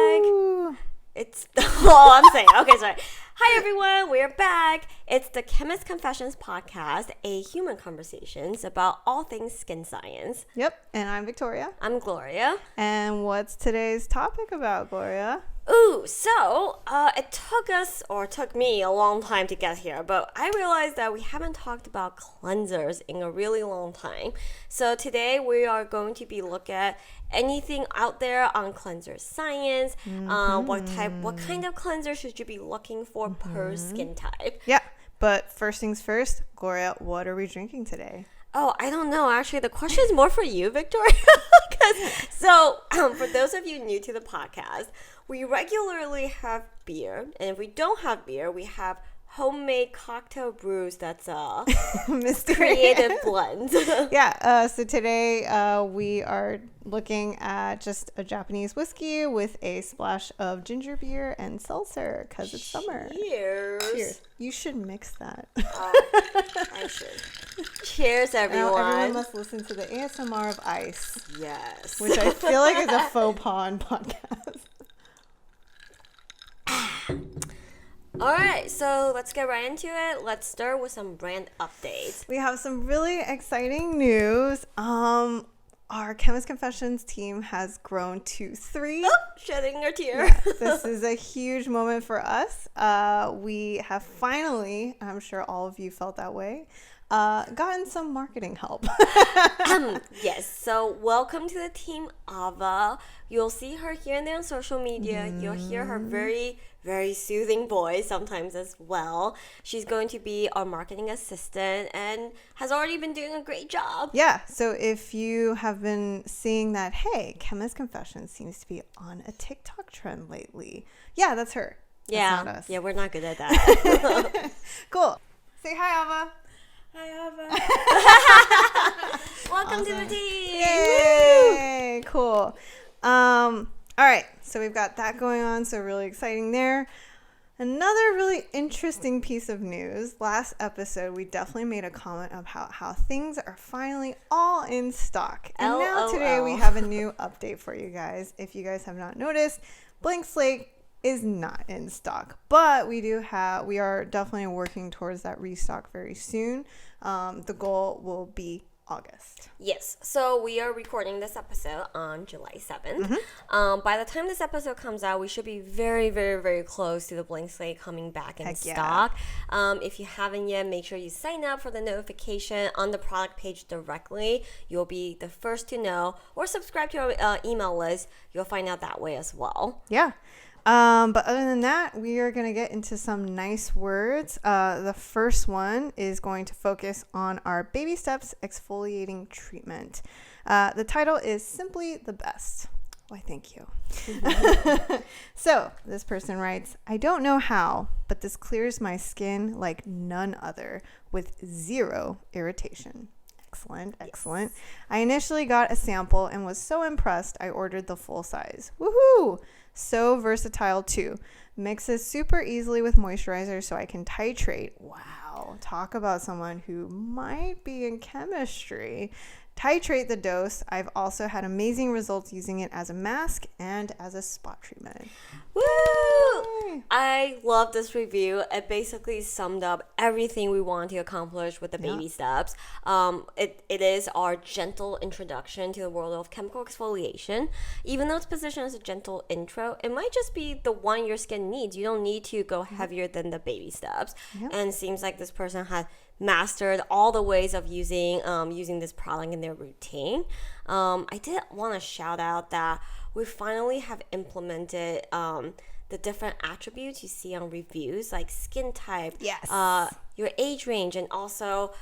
back. Woo. It's all I'm saying. Okay, sorry. Hi, everyone. We're back. It's the Chemist Confessions podcast, a human conversations about all things skin science. Yep, and I'm Victoria. I'm Gloria. And what's today's topic about, Gloria? Ooh, so it took me a long time to get here, but I realized that we haven't talked about cleansers in a really long time. So today we are going to be looking at anything out there on cleanser science. What kind of cleanser should you be looking for per skin type? Yeah, but first things first, Gloria, what are we drinking today? Oh, I don't know. Actually, the question is more for you, Victoria. For those of you new to the podcast, we regularly have beer. And if we don't have beer, we have homemade cocktail brews that's creative blends. So today we are looking at just a Japanese whiskey with a splash of ginger beer and seltzer because it's summer. Cheers. You should mix that. I should. Cheers, everyone. Now everyone must listen to the ASMR of ice. Yes. Which I feel like is a faux pas on podcast. All right, so let's get right into it. Let's start with some brand updates. We have some really exciting news. Our Chemist Confessions team has grown to 3. Oh, shedding a tear. Yeah, this is a huge moment for us. We have finally, I'm sure all of you felt that way, gotten some marketing help. Yes, so welcome to the team, Ava. You'll see her here and there on social media. You'll hear her very, very soothing voice sometimes as well. She's going to be our marketing assistant and has already been doing a great job. Yeah, so if you have been seeing that, hey, Chemist Confessions seems to be on a TikTok trend lately. Yeah, that's her. Yeah, that's not us. Yeah, we're not good at that. Cool. Say hi, Ava. Hi, Ava. Welcome to the team. Yay! Cool. All right, so we've got that going on, so really exciting there. Another really interesting piece of news. Last episode, we definitely made a comment about how things are finally all in stock. And now today we have a new update for you guys. If you guys have not noticed, Blank Slate is not in stock, but we are definitely working towards that restock very soon. The goal will be August. Yes, so we are recording this episode on July 7th. By the time this episode comes out, we should be very, very, very close to the Blank Slate coming back in stock. If you haven't yet, make sure you sign up for the notification on the product page directly. You'll be the first to know, or subscribe to our email list. You'll find out that way as well. Yeah. But other than that, we are going to get into some nice words. The first one is going to focus on our baby steps exfoliating treatment. The title is Simply the Best. Why, thank you. So this person writes, I don't know how, but this clears my skin like none other with 0 irritation. Excellent. Yes. I initially got a sample and was so impressed I ordered the full size. Woohoo! So versatile too. Mixes super easily with moisturizer so I can titrate. Wow. Talk about someone who might be in chemistry. Titrate the dose. I've also had amazing results using it as a mask and as a spot treatment. Woo! I love this review. It basically summed up everything we want to accomplish with the baby steps. It is our gentle introduction to the world of chemical exfoliation. Even though it's positioned as a gentle intro, it might just be the one your skin needs. You don't need to go heavier than the baby steps. And it seems like this person has mastered all the ways of using this product in their routine. I did want to shout out that we finally have implemented the different attributes you see on reviews, like skin type, your age range, and also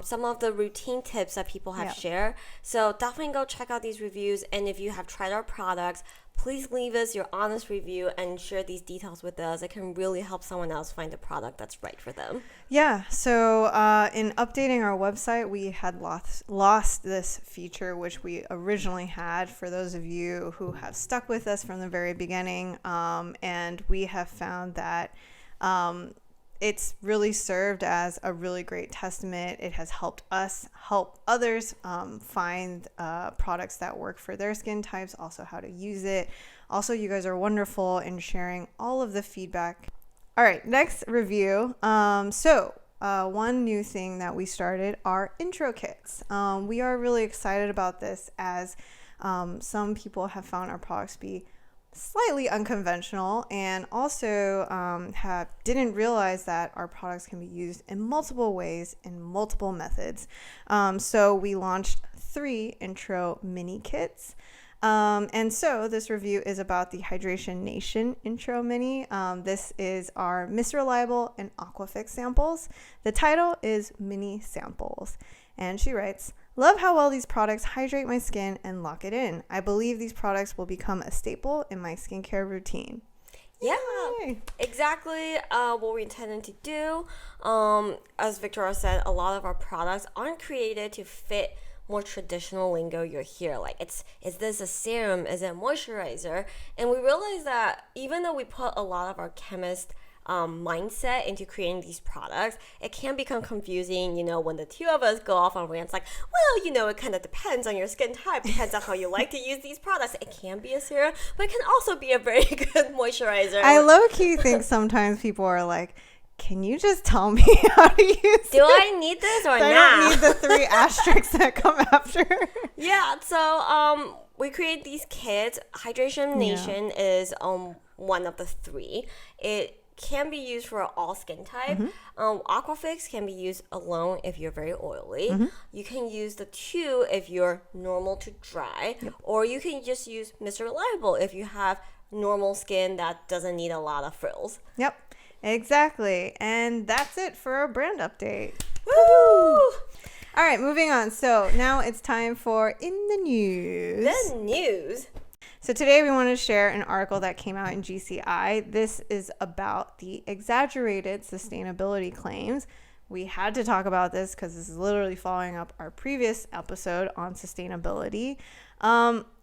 some of the routine tips that people have shared. So definitely go check out these reviews, and if you have tried our products, please leave us your honest review and share these details with us. It can really help someone else find a product that's right for them. Yeah, so in updating our website, we had lost this feature, which we originally had for those of you who have stuck with us from the very beginning. And we have found that it's really served as a really great testament. It has helped us help others find products that work for their skin types, also how to use it. Also, you guys are wonderful in sharing all of the feedback. All right, next review. One new thing that we started are intro kits. We are really excited about this as some people have found our products to be slightly unconventional, and also didn't realize that our products can be used in multiple ways, in multiple methods. So we launched 3 intro mini kits. And so this review is about the Hydration Nation Intro Mini. This is our Miss Reliable and Aquafix samples. The title is Mini Samples. And she writes, "Love how well these products hydrate my skin and lock it in. I believe these products will become a staple in my skincare routine." Yeah, Yay. exactly what we intended to do. As Victoria said, a lot of our products aren't created to fit more traditional lingo you'll hear, like is this a serum, is it a moisturizer? And we realized that even though we put a lot of our chemist mindset into creating these products, it can become confusing, when the two of us go off on rants like, well, it kind of depends on your skin type, depends on how you like to use these products. It can be a serum, but it can also be a very good moisturizer. I low-key think sometimes people are like, can you just tell me how to use it? Do I need this or not? I don't need the 3 asterisks that come after. Yeah, so we create these kits. Hydration Nation is one of the 3. It can be used for all skin type. Aquafix can be used alone if you're very oily. You can use the 2 if you're normal to dry, or you can just use Mr. Reliable if you have normal skin that doesn't need a lot of frills. Yep. Exactly. And that's it for our brand update. Woo! All right, moving on. So now it's time for In the News. The news. So today we want to share an article that came out in GCI. This is about the exaggerated sustainability claims. We had to talk about this because this is literally following up our previous episode on sustainability.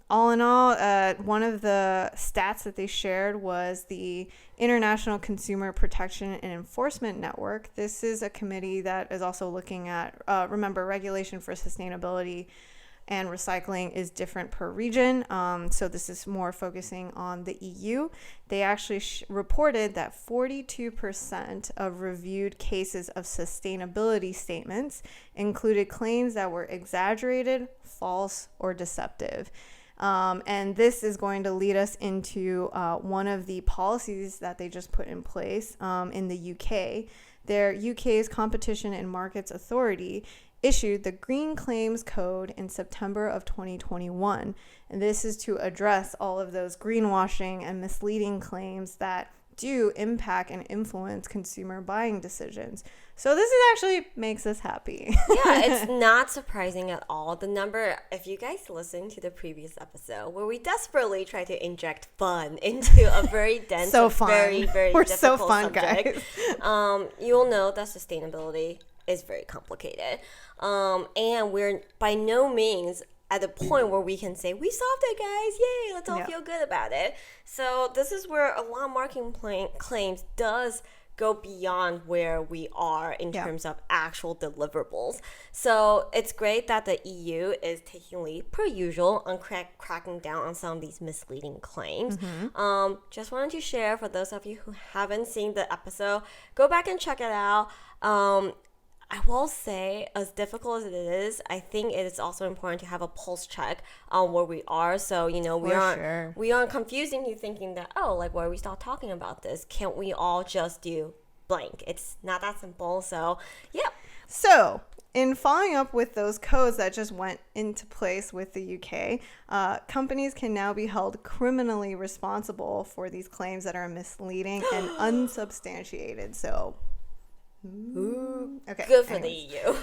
All in all, one of the stats that they shared was the International Consumer Protection and Enforcement Network. This is a committee that is also looking at, remember, regulation for sustainability and recycling is different per region. So this is more focusing on the EU. They actually reported that 42% of reviewed cases of sustainability statements included claims that were exaggerated, false, or deceptive. And this is going to lead us into one of the policies that they just put in place in the UK. Their UK's Competition and Markets Authority issued the Green Claims Code in September of 2021. And this is to address all of those greenwashing and misleading claims that do impact and influence consumer buying decisions. So this actually makes us happy. Yeah, it's not surprising at all. The number, if you guys listened to the previous episode where we desperately try to inject fun into a very dense, very, very We're difficult so fun, subject, guys. You'll know that sustainability is very complicated. And we're by no means at the point where we can say, we solved it, guys. Yay, let's all feel good about it. So this is where a lot of marketing claims does go beyond where we are in terms of actual deliverables. So it's great that the EU is taking lead, per usual, on cracking down on some of these misleading claims. Just wanted to share, for those of you who haven't seen the episode, go back and check it out. I will say, as difficult as it is, I think it is also important to have a pulse check on where we are. So, we aren't confusing you thinking that, why are we still talking about this? Can't we all just do blank? It's not that simple. So, yeah. So, in following up with those codes that just went into place with the UK, companies can now be held criminally responsible for these claims that are misleading and unsubstantiated. So, ooh, okay. Good for the EU.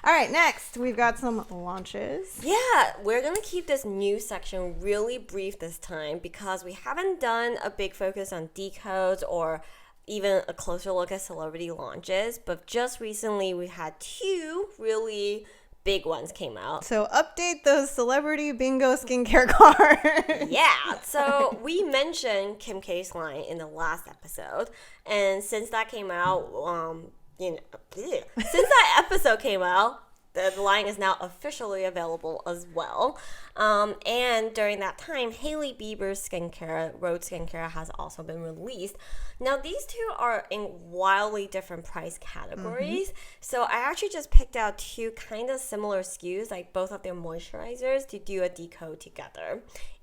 All right, next we've got some launches. Yeah, we're going to keep this news section really brief this time because we haven't done a big focus on decodes or even a closer look at celebrity launches, but just recently we had 2 really big ones came out. So update those celebrity bingo skincare cards. Yeah, so we mentioned Kim K's line in the last episode, and since that came out, since that episode came out, the line is now officially available as well. And during that time, Hailey Bieber's skincare, Rhodes skincare, has also been released. Now, these two are in wildly different price categories. So I actually just picked out two kind of similar SKUs, like both of their moisturizers, to do a decode together.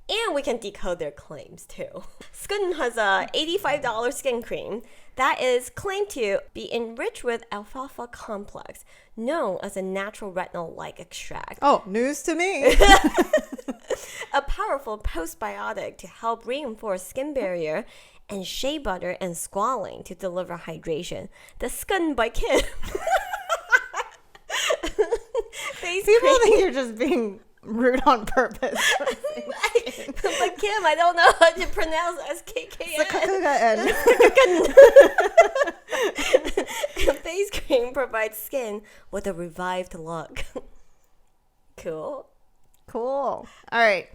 And we can decode their claims too. Scrutin has a $85 skin cream that is claimed to be enriched with alfalfa complex, known as a natural retinol-like extract. Oh, news to me. A powerful postbiotic to help reinforce skin barrier, and shea butter and squalane to deliver hydration. The Scrutin by Kim. People think you're just being rude on purpose. But Kim, I don't know how to pronounce SKKN. Face cream provides skin with a revived look. Cool. All right.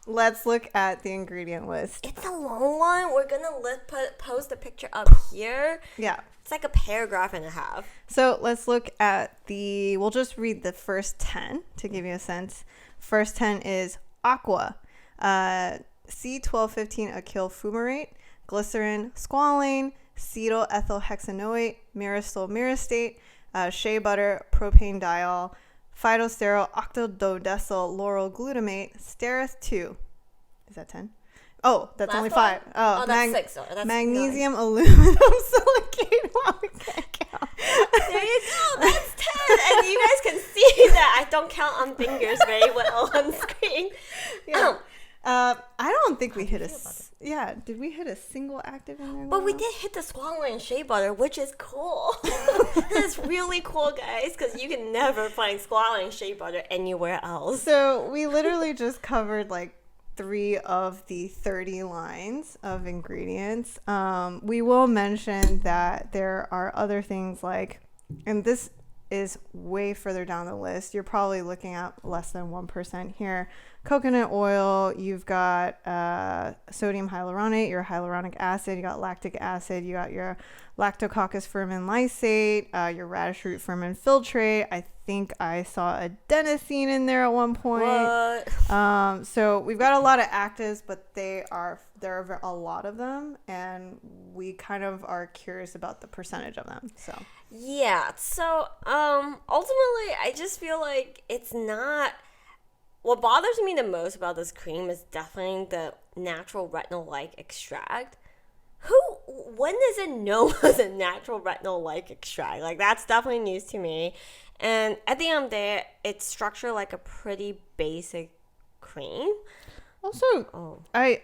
Let's look at the ingredient list. It's a long one. We're going to post a picture up here. Yeah. It's like a paragraph and a half. So let's look at we'll just read the first 10 to give you a sense. First 10 is aqua, C1215 acyl fumarate, glycerin, squalane, cetyl ethyl hexanoate, myristal myristate, shea butter, propane diol, phytosterol octadodecyl lauryl glutamate, stereth 2. Is that 10? Oh, that's Last only one? 5. Oh, that's 6. Sorry. That's magnesium, aluminum, silicate. Wow, we can't count. There you go. That's 10. And you guys can see that I don't count on fingers very well on screen. Yeah. I don't think we hit did we hit a single active in there? But we did hit the squalane and shea butter, which is cool. That's really cool, guys, because you can never find squalane and shea butter anywhere else. So we literally just covered like 3 of the 30 lines of ingredients. We will mention that there are other things like, and this is way further down the list, you're probably looking at less than 1% here. Coconut oil, you've got sodium hyaluronate, your hyaluronic acid, you got lactic acid, you got your lactococcus furin lysate, your radish root furin filtrate. I think I saw adenosine in there at one point. What? So we've got a lot of actives, but there are a lot of them, and we kind of are curious about the percentage of them. So yeah. So ultimately, I just feel like it's not. What bothers me the most about this cream is definitely the natural retinol-like extract. When is it known as a natural retinol-like extract? Like, that's definitely news to me. And at the end of the day, it's structured like a pretty basic cream. Also, I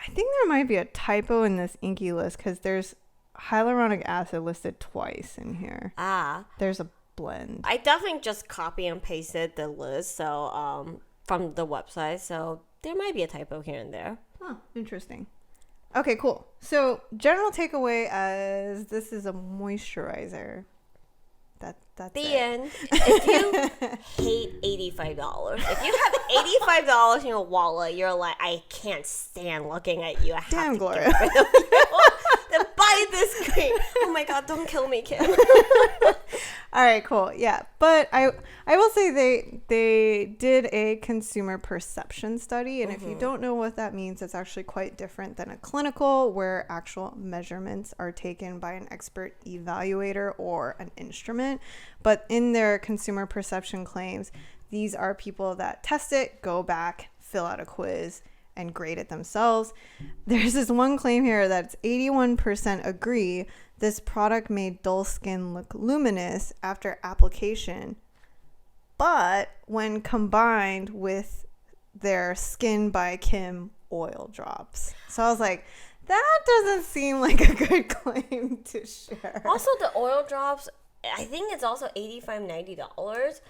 think there might be a typo in this inky list because there's hyaluronic acid listed twice in here. There's a blend. I definitely just copy and pasted the list from the website, so there might be a typo here and there. Huh, interesting. Okay, cool. So general takeaway as this is a moisturizer. That's the it. end. If you hate $85, if you have $85 in your wallet, you're like, I can't stand looking at you. I have Damn, to Gloria. get rid of you. Then buy this cream. Oh my God, don't kill me, Kim. All right, cool. Yeah, but I will say they did a consumer perception study, and if you don't know what that means, it's actually quite different than a clinical where actual measurements are taken by an expert evaluator or an instrument. But in their consumer perception claims, these are people that test it, go back, fill out a quiz, and grade it themselves. There's this one claim here that's 81% agree this product made dull skin look luminous after application, but when combined with their Skin by Kim oil drops. So I was like, that doesn't seem like a good claim to share. Also, the oil drops, I think it's also $85-$90.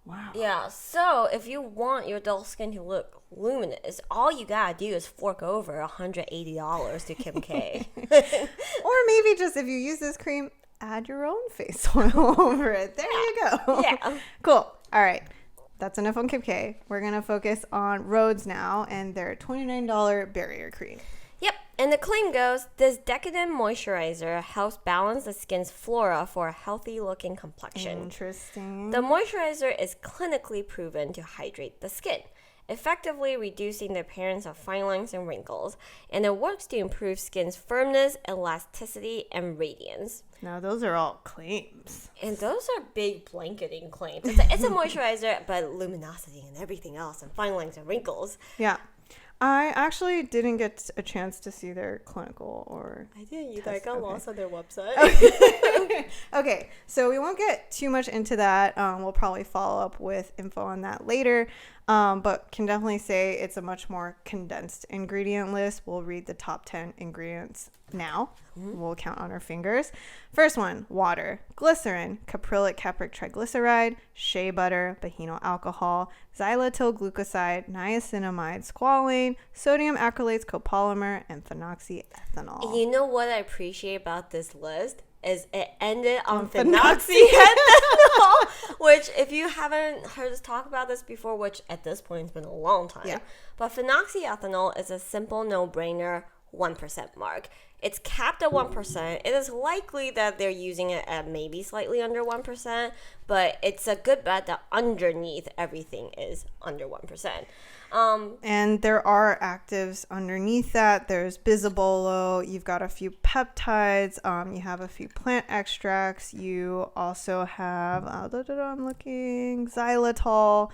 Wow. Yeah, so if you want your dull skin to look luminous, all you gotta do is fork over $180 to Kim K. Or maybe just if you use this cream, add your own face oil over it. There you go. Yeah. Cool. All right. That's enough on Kim K. We're going to focus on Rhodes now and their $29 barrier cream. Yep, And the claim goes, this decadent moisturizer helps balance the skin's flora for a healthy-looking complexion. Interesting. The moisturizer is clinically proven to hydrate the skin, effectively reducing the appearance of fine lines and wrinkles, and it works to improve skin's firmness, elasticity, and radiance. Now, those are all claims. And those are big blanketing claims. It's a moisturizer, but luminosity and everything else, and fine lines and wrinkles. Yeah. I actually didn't get a chance to see their clinical or... I didn't either. I got lost on their website. Okay, so we won't get too much into that. We'll probably follow up with info on that later. But can definitely say it's a much more condensed ingredient list. We'll read the top 10 ingredients now. We'll count on our fingers. First one, water, glycerin, caprylic capric triglyceride, shea butter, behenyl alcohol, xylatyl glucoside, niacinamide, squalane, sodium acrylates copolymer, and phenoxyethanol. You know what I appreciate about this list? Is it ended on phenoxyethanol, which if you haven't heard us talk about this before, which at this point has been a long time, but phenoxyethanol is a simple no-brainer 1% mark. It's capped at 1%. It is likely that they're using it at maybe slightly under 1%, but it's a good bet that underneath everything is under 1%. And there are actives underneath that. There's bisabolol. You've got a few peptides. You have a few plant extracts. You also have, I'm looking, xylitol.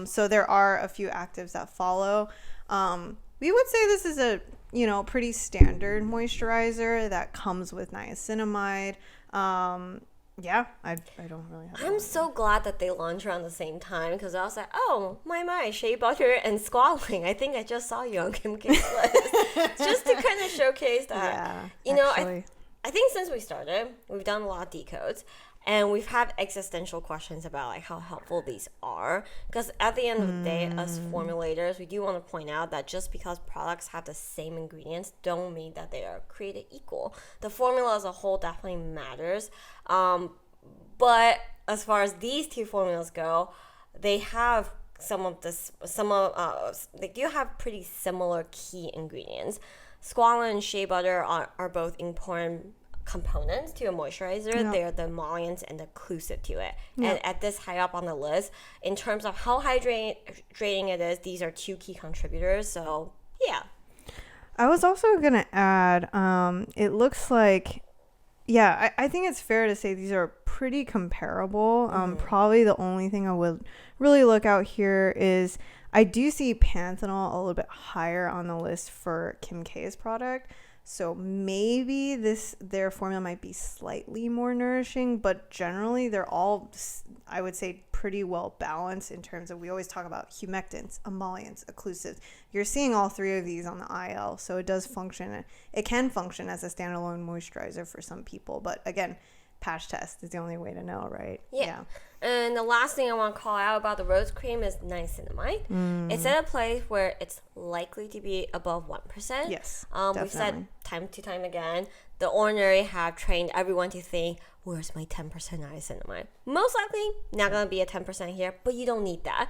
So there are a few actives that follow. We would say this is a, pretty standard moisturizer that comes with niacinamide. Yeah, I don't really have I'm so glad that they launched around the same time because I was like, oh, my, shea butter and squalane. I think I just saw you on Kim K's list. Just to kind of showcase that. Yeah, I think since we started, we've done a lot of decodes. And we've had existential questions about like how helpful these are. Because at the end of the day, as formulators, we do want to point out that just because products have the same ingredients don't mean that they are created equal. The formula as a whole definitely matters. But as far as these two formulas go, they have they do have pretty similar key ingredients. Squalane and shea butter are both important components to a moisturizer. Yep. They're the emollients and the occlusive to it. Yep. And at this high up on the list, in terms of how hydrating it is, these are two key contributors. So, yeah. I was also going to add, it looks like, I think it's fair to say these are pretty comparable. Probably the only thing I would really look out here is I do see panthenol a little bit higher on the list for Kim K's product. So maybe their formula might be slightly more nourishing, but generally they're all, I would say, pretty well balanced in terms of, we always talk about humectants, emollients, occlusives. You're seeing all three of these on the IL, so it does function. It can function as a standalone moisturizer for some people, but again, patch test is the only way to know, right? Yeah. And the last thing I want to call out about the Rhodes cream is niacinamide. It's at a place where it's likely to be above 1%. Yes, we've said time to time again, the ordinary have trained everyone to think, where's my 10% niacinamide? Most likely not going to be a 10% here, but you don't need that.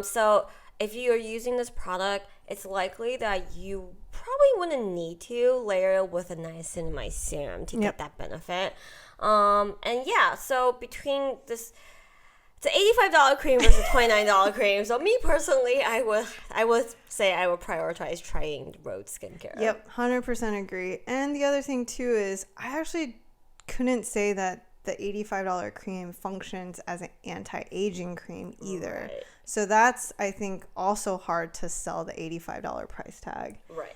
So if you're using this product, it's likely that you probably wouldn't need to layer it with a niacinamide serum to get that benefit. So between this, it's an $85 cream versus $29 cream. So me personally, I would say I would prioritize trying Rhodes skincare. Yep, 100% agree. And the other thing too is I actually couldn't say that the $85 cream functions as an anti-aging cream either. Right. So that's, I think, also hard to sell the $85 price tag. Right.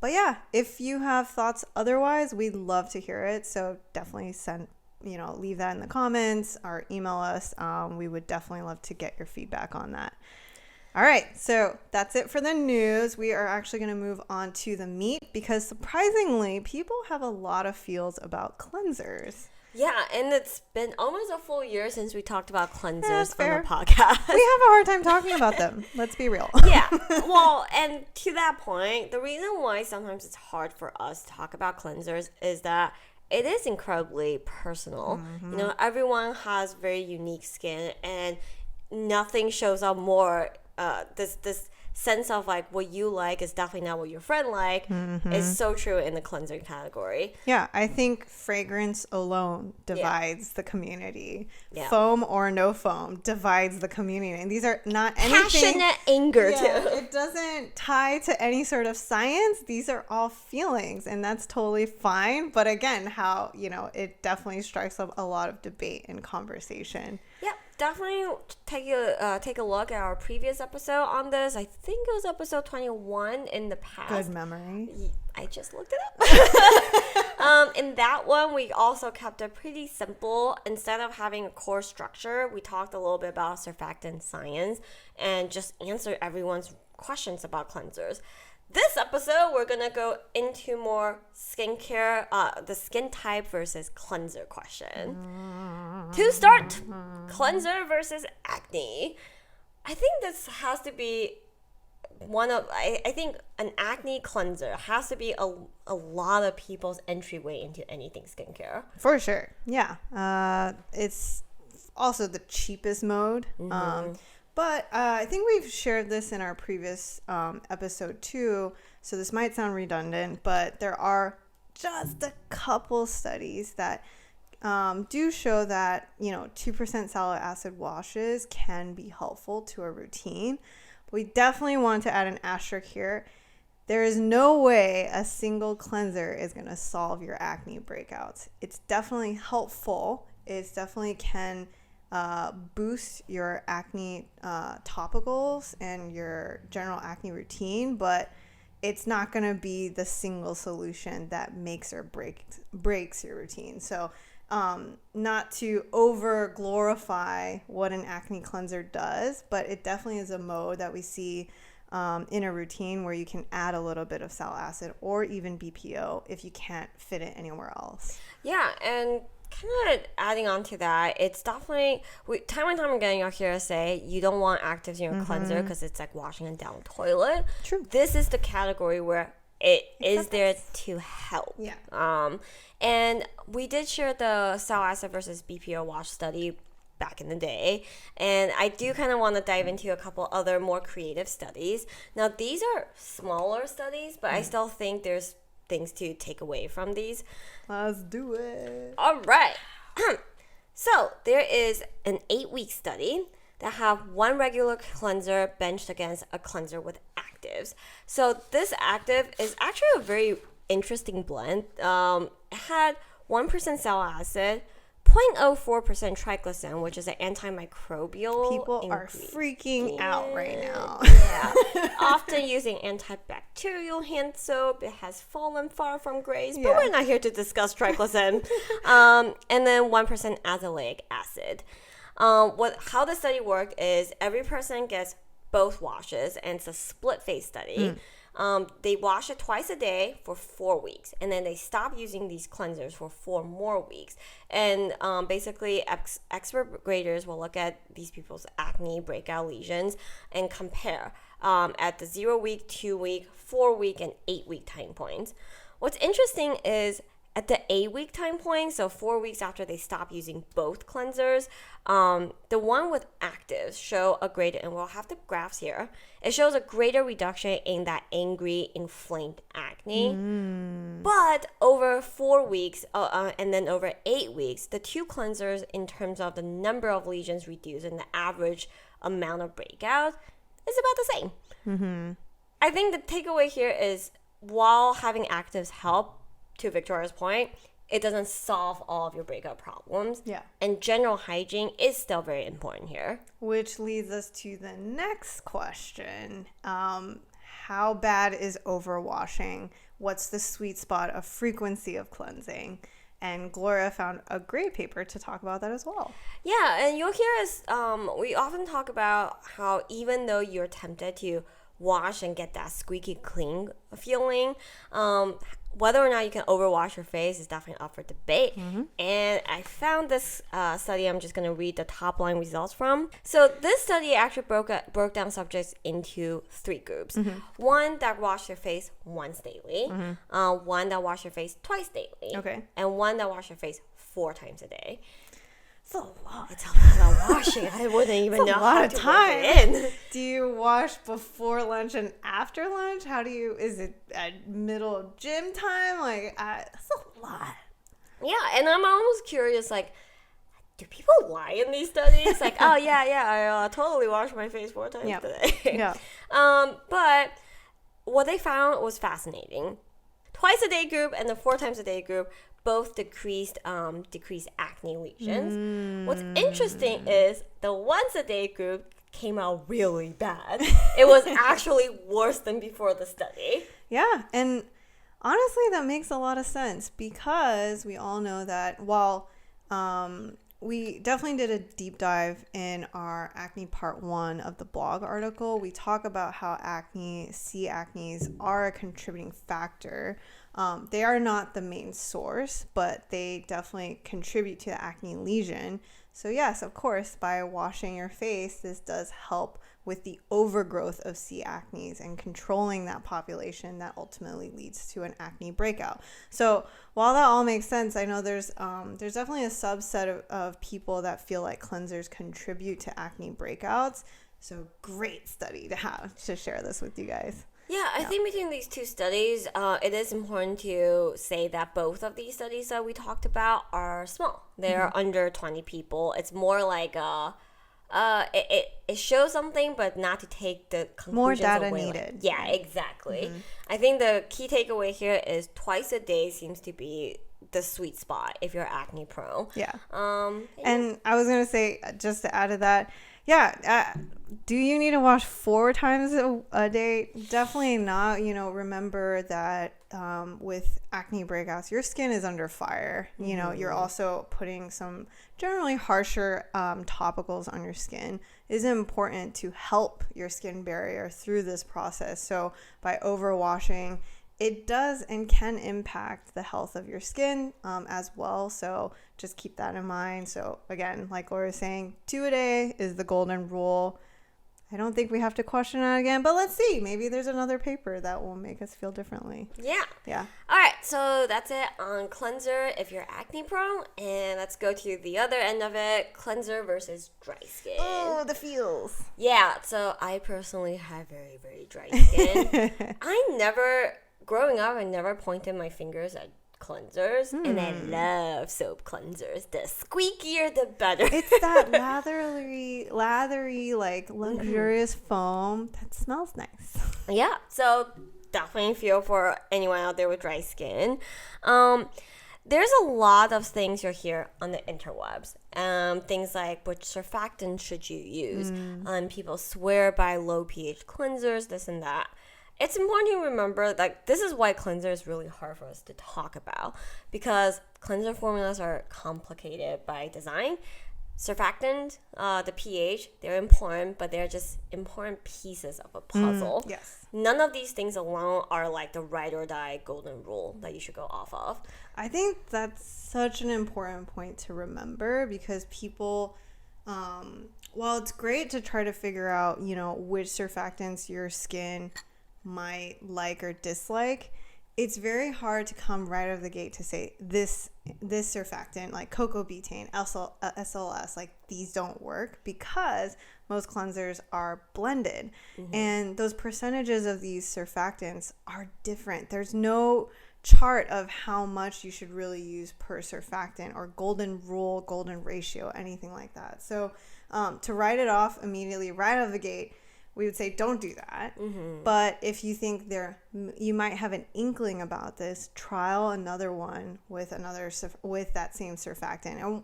But yeah, if you have thoughts otherwise, we'd love to hear it. So definitely leave that in the comments or email us. We would definitely love to get your feedback on that. All right, so that's it for the news. We are actually going to move on to the meat because surprisingly, people have a lot of feels about cleansers. Yeah, and it's been almost a full year since we talked about cleansers on fair. the podcast. We have a hard time talking about them. Let's be real. Yeah, well, and to that point, the reason why sometimes it's hard for us to talk about cleansers is that it is incredibly personal. Mm-hmm. Everyone has very unique skin, and nothing shows up more this sense of like what you like is definitely not what your friend like is so true in the cleanser category. Yeah, I think fragrance alone divides the community. Yeah. Foam or no foam divides the community. And these are not anything. Passionate anger too. It doesn't tie to any sort of science. These are all feelings, and that's totally fine. But again, how, it definitely strikes up a lot of debate and conversation. Yep, definitely take a look at our previous episode on this. I think it was episode 21 in the past. Good memory. I just looked it up. In that one, we also kept it pretty simple. Instead of having a core structure, we talked a little bit about surfactant science and just answered everyone's questions about cleansers. This episode, we're going to go into more skincare, the skin type versus cleanser question. To start, cleanser versus acne. I think this has to be I think an acne cleanser has to be a lot of people's entryway into anything skincare. For sure. Yeah. It's also the cheapest mode. But I think we've shared this in our previous episode too, so this might sound redundant, but there are just a couple studies that do show that 2% salicylic acid washes can be helpful to a routine. But we definitely want to add an asterisk here. There is no way a single cleanser is going to solve your acne breakouts. It's definitely helpful. It's definitely can boost your acne topicals and your general acne routine, but it's not going to be the single solution that makes or breaks your routine. So not to over glorify what an acne cleanser does, but it definitely is a mode that we see in a routine where you can add a little bit of salicylic acid or even BPO if you can't fit it anywhere else. Yeah, and kind of adding on to that, it's definitely time and time again you'll hear us say you don't want actives in your cleanser because it's like washing it down the toilet. True. This is the category where it is there to help. Yeah. And we did share the salicylic acid versus BPO wash study back in the day, and I do kind of want to dive into a couple other more creative studies. Now these are smaller studies, but I still think there's things to take away from these. Let's do it. All right. So there is an 8-week study that have one regular cleanser benched against a cleanser with actives. So this active is actually a very interesting blend. It had 1% salicylic acid, 0.04% triglycerin, which is an antimicrobial. People are freaking out right now. Yeah. Often using antibacterial hand soap. It has fallen far from grace, but we're not here to discuss triglycerin. And then 1% azelaic acid. How the study worked is every person gets both washes, and it's a split phase study. They wash it twice a day for 4 weeks, and then they stop using these cleansers for 4 more weeks. And basically, expert graders will look at these people's acne breakout lesions and compare at the 0 week, 2 week, 4 week, and 8 week time points. What's interesting is at the 8 week time point, so 4 weeks after they stop using both cleansers, the one with actives show a greater, and we'll have the graphs here, it shows a greater reduction in that angry, inflamed acne. But over 4 weeks, and then over 8 weeks, the two cleansers, in terms of the number of lesions reduced and the average amount of breakout, is about the same. I think the takeaway here is, while having actives help, to Victoria's point, it doesn't solve all of your breakout problems. Yeah. And general hygiene is still very important here. Which leads us to the next question. How bad is overwashing? What's the sweet spot of frequency of cleansing? And Gloria found a great paper to talk about that as well. Yeah, and you'll hear us, we often talk about how even though you're tempted to wash and get that squeaky clean feeling, whether or not you can overwash your face is definitely up for debate. And I found this study I'm just going to read the top line results from. So this study actually broke down subjects into 3 groups. One that washed their face once daily, one that washed their face twice daily, and one that washed their face 4 times a day. It's a lot. It's a lot of washing. I wouldn't even know how to time. work it in. Do you wash before lunch and after lunch? Is it at middle of gym time? Like, that's a lot. Yeah, and I'm almost curious, like, do people lie in these studies? Like, oh, yeah, I totally wash my face 4 times today. Yeah. But what they found was fascinating. Twice a day group and the 4 times a day group both decreased acne lesions. What's interesting is the once a day group came out really bad. It was actually worse than before the study. Yeah, and honestly, that makes a lot of sense because we all know that while we definitely did a deep dive in our acne part 1 of the blog article, we talk about how C. acnes are a contributing factor. They are not the main source, but they definitely contribute to the acne lesion. So yes, of course, by washing your face, this does help with the overgrowth of C. acnes and controlling that population that ultimately leads to an acne breakout. So while that all makes sense, I know there's definitely a subset of people that feel like cleansers contribute to acne breakouts. So great study to have to share this with you guys. Yeah, I think between these 2 studies, it is important to say that both of these studies that we talked about are small. They're under 20 people. It's more like it shows something, but not to take the conclusions more data away. needed. Yeah, exactly. I think the key takeaway here is twice a day seems to be the sweet spot if you're acne prone. Yeah. And I was going to say, just to add to that, do you need to wash 4 times a day? Definitely not. Remember that with acne breakouts, your skin is under fire. You're also putting some generally harsher topicals on your skin. It is important to help your skin barrier through this process. So by overwashing, it does and can impact the health of your skin as well. So just keep that in mind. So again, like Gloria was saying, 2 a day is the golden rule. I don't think we have to question that again, but let's see. Maybe there's another paper that will make us feel differently. Yeah. Yeah. All right. So that's it on cleanser if you're acne prone. And let's go to the other end of it, cleanser versus dry skin. Oh, the feels. Yeah. So I personally have very, very dry skin. Growing up, I never pointed my fingers at cleansers, and I love soap cleansers. The squeakier, the better. It's that lathery, like luxurious foam that smells nice. Yeah, so definitely feel for anyone out there with dry skin. There's a lot of things you'll hear on the interwebs. Things like which surfactant should you use? People swear by low pH cleansers, this and that. It's important to remember that this is why cleanser is really hard for us to talk about, because cleanser formulas are complicated by design. Surfactant, the pH, they're important, but they're just important pieces of a puzzle. Yes. None of these things alone are like the ride or die golden rule that you should go off of. I think that's such an important point to remember because people, while it's great to try to figure out, which surfactants your skin might like or dislike, it's very hard to come right out of the gate to say this surfactant like cocoa betaine, SLS, like these don't work because most cleansers are blended and those percentages of these surfactants are different. There's no chart of how much you should really use per surfactant or golden rule, golden ratio, anything like that. So to write it off immediately right out of the gate, we would say don't do that. But if you think you might have an inkling about this, trial another one with that same surfactant. And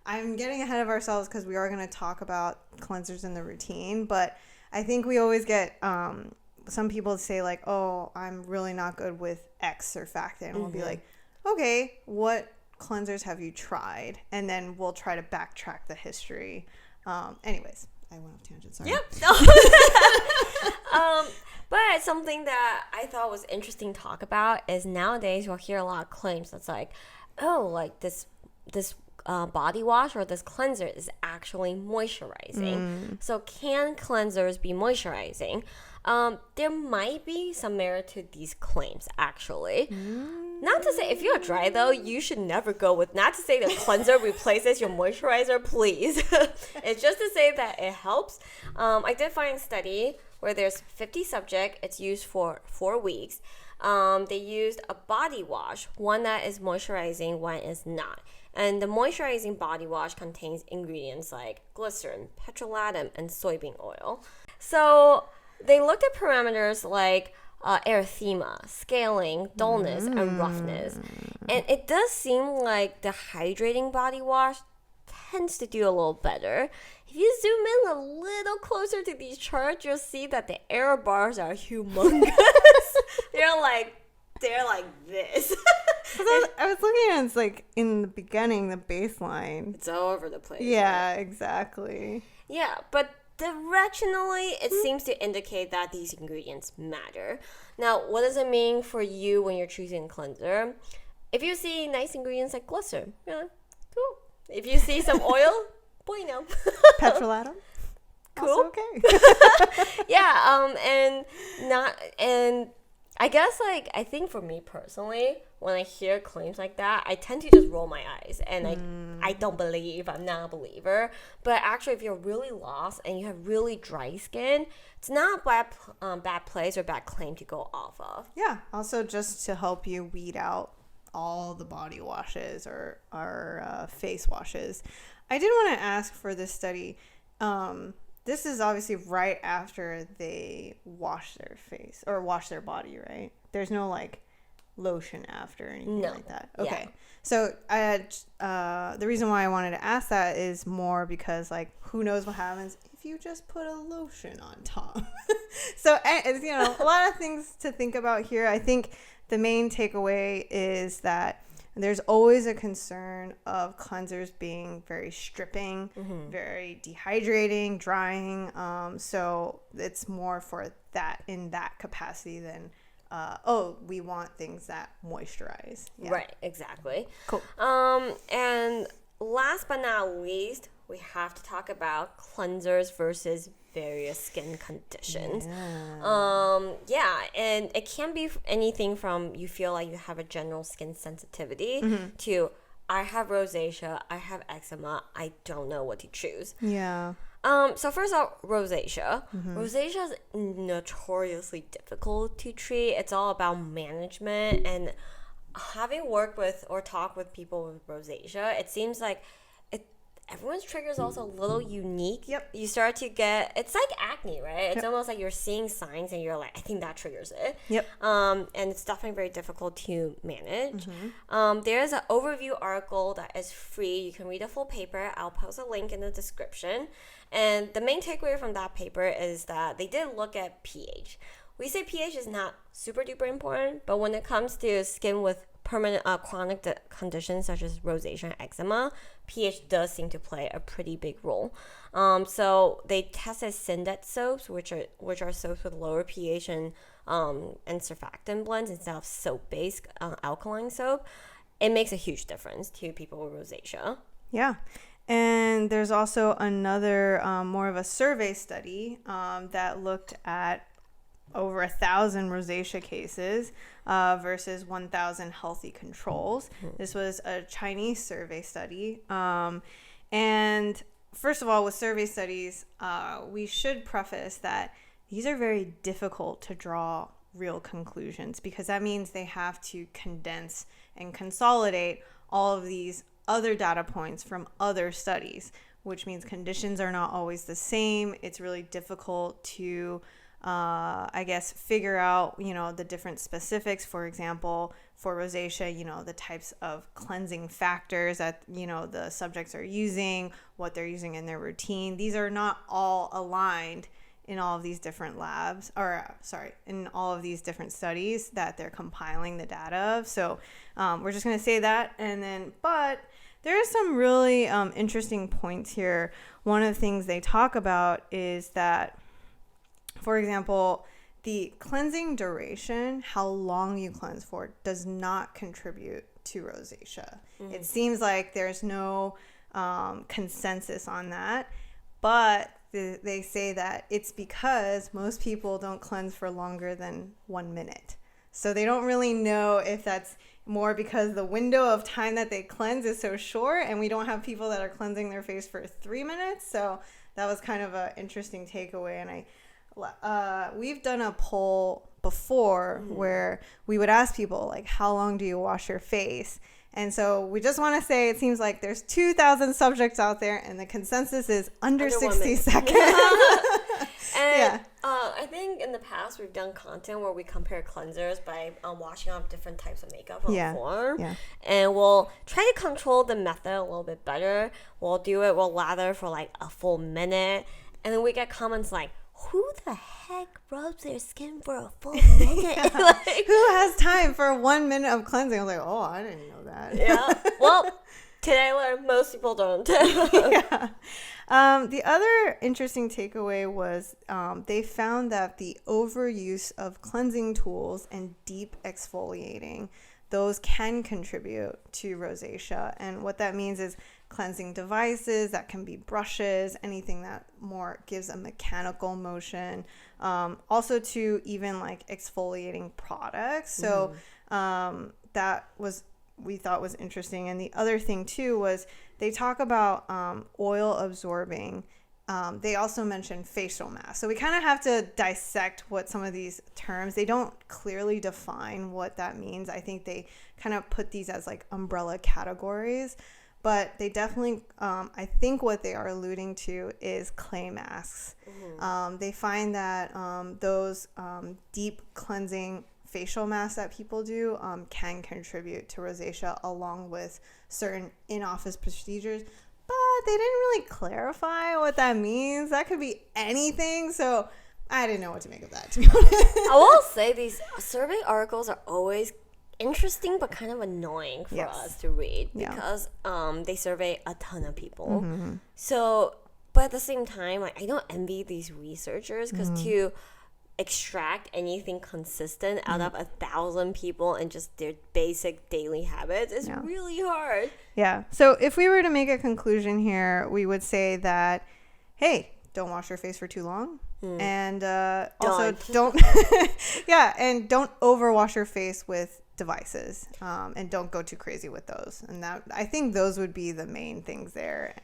I'm getting ahead of ourselves because we are going to talk about cleansers in the routine, but I think we always get some people say like, oh, I'm really not good with X surfactant. And we'll be like, okay, what cleansers have you tried? And then we'll try to backtrack the history. Anyways. I went off tangent, sorry. Yep. But something that I thought was interesting to talk about is nowadays you'll hear a lot of claims that's like, oh, like this body wash or this cleanser is actually moisturizing. So can cleansers be moisturizing? there might be some merit to these claims, actually. Not to say, if you're dry, though, you should never go with, not to say the cleanser replaces your moisturizer, please. It's just to say that it helps. I did find a study where there's 50 subjects. It's used for 4 weeks. They used a body wash, one that is moisturizing, one is not. And the moisturizing body wash contains ingredients like glycerin, petrolatum, and soybean oil. So they looked at parameters like erythema, scaling, dullness, and roughness. And it does seem like the hydrating body wash tends to do a little better. If you zoom in a little closer to these charts, you'll see that the error bars are humongous. They're like this. I was looking at it's like in the beginning, the baseline. It's all over the place. Yeah, right? exactly. Yeah, but directionally, it seems to indicate that these ingredients matter. Now, what does it mean for you when you're choosing a cleanser? If you see nice ingredients like glycerin, you're like, cool. If you see some oil, bueno. Petrolatum? Cool. Also okay. Yeah, and I guess, like, I think for me personally, when I hear claims like that, I tend to just roll my eyes. And I don't believe. I'm not a believer. But actually, if you're really lost and you have really dry skin, it's not a bad place or bad claim to go off of. Yeah. Also, just to help you weed out all the body washes or face washes. I did want to ask for this study. This is obviously right after they wash their face or wash their body, right? There's no like lotion after or anything like that. Okay. Yeah. So the reason why I wanted to ask that is more because like who knows what happens if you just put a lotion on top. So it's, you know, a lot of things to think about here. I think the main takeaway is that there's always a concern of cleansers being very stripping, very dehydrating, drying. So it's more for that in that capacity than, we want things that moisturize. Yeah. Right, exactly. Cool. And last but not least, we have to talk about cleansers versus various skin conditions. Yeah, and it can be anything from you feel like you have a general skin sensitivity to I have rosacea, I have eczema, I don't know what to choose. Yeah. So first off, rosacea. Rosacea is notoriously difficult to treat. It's all about management, and having worked with or talked with people with rosacea, it seems like everyone's trigger is also a little unique. Yep. You start to get, it's like acne, right? It's almost like you're seeing signs and you're like, I think that triggers it. Yep. And it's definitely very difficult to manage. There's an overview article that is free. You can read a full paper. I'll post a link in the description. And the main takeaway from that paper is that they did look at pH. We say pH is not super duper important, but when it comes to skin with permanent chronic conditions such as rosacea and eczema, pH does seem to play a pretty big role. So they tested Syndet soaps, which are soaps with lower pH and surfactant blends instead of soap-based alkaline soap. It makes a huge difference to people with rosacea. Yeah. And there's also another more of a survey study that looked at over 1,000 rosacea cases versus 1,000 healthy controls. This was a Chinese survey study. And first of all, with survey studies, we should preface that these are very difficult to draw real conclusions because that means they have to condense and consolidate all of these other data points from other studies, which means conditions are not always the same. It's really difficult to figure out, the different specifics. For example, for rosacea, the types of cleansing factors that, the subjects are using, what they're using in their routine. These are not all aligned in all of these different labs, in all of these different studies that they're compiling the data of. So we're just going to say that. But there are some really interesting points here. One of the things they talk about is that, for example, the cleansing duration, how long you cleanse for, does not contribute to rosacea. It seems like there's no consensus on that, but they say that it's because most people don't cleanse for longer than 1 minute. So they don't really know if that's more because the window of time that they cleanse is so short, and we don't have people that are cleansing their face for 3 minutes. So that was kind of an interesting takeaway. And we've done a poll before where we would ask people, like, how long do you wash your face? And so we just want to say it seems like there's 2,000 subjects out there, and the consensus is under 60 seconds. And I think in the past we've done content where we compare cleansers by washing off different types of makeup on form. Yeah. And we'll try to control the method a little bit better. We'll lather for like a full minute. And then we get comments like, who the heck rubs their skin for a full minute? Like, who has time for 1 minute of cleansing? I was like, oh, I didn't know that. Yeah. Well, today I learned most people don't. Yeah. The other interesting takeaway was they found that the overuse of cleansing tools and deep exfoliating, those can contribute to rosacea. And what that means is cleansing devices, that can be brushes, anything that more gives a mechanical motion. Also to even like exfoliating products. So that was, we thought was interesting. And the other thing too was they talk about oil absorbing. They also mentioned facial mask. So we kind of have to dissect what some of these terms, they don't clearly define what that means. I think they kind of put these as like umbrella categories, but they definitely, I think what they are alluding to is clay masks. They find that those deep cleansing facial masks that people do can contribute to rosacea along with certain in-office procedures, but they didn't really clarify what that means. That could be anything, so I didn't know what to make of that, to be honest. I will say these survey articles are always interesting but kind of annoying for us to read because they survey a ton of people. So, but at the same time, like, I don't envy these researchers because to extract anything consistent out of 1,000 people and just their basic daily habits is really hard. Yeah. So if we were to make a conclusion here, we would say that, hey, don't wash your face for too long. And also don't and don't overwash your face with devices, and don't go too crazy with those. And that, I think those would be the main things there.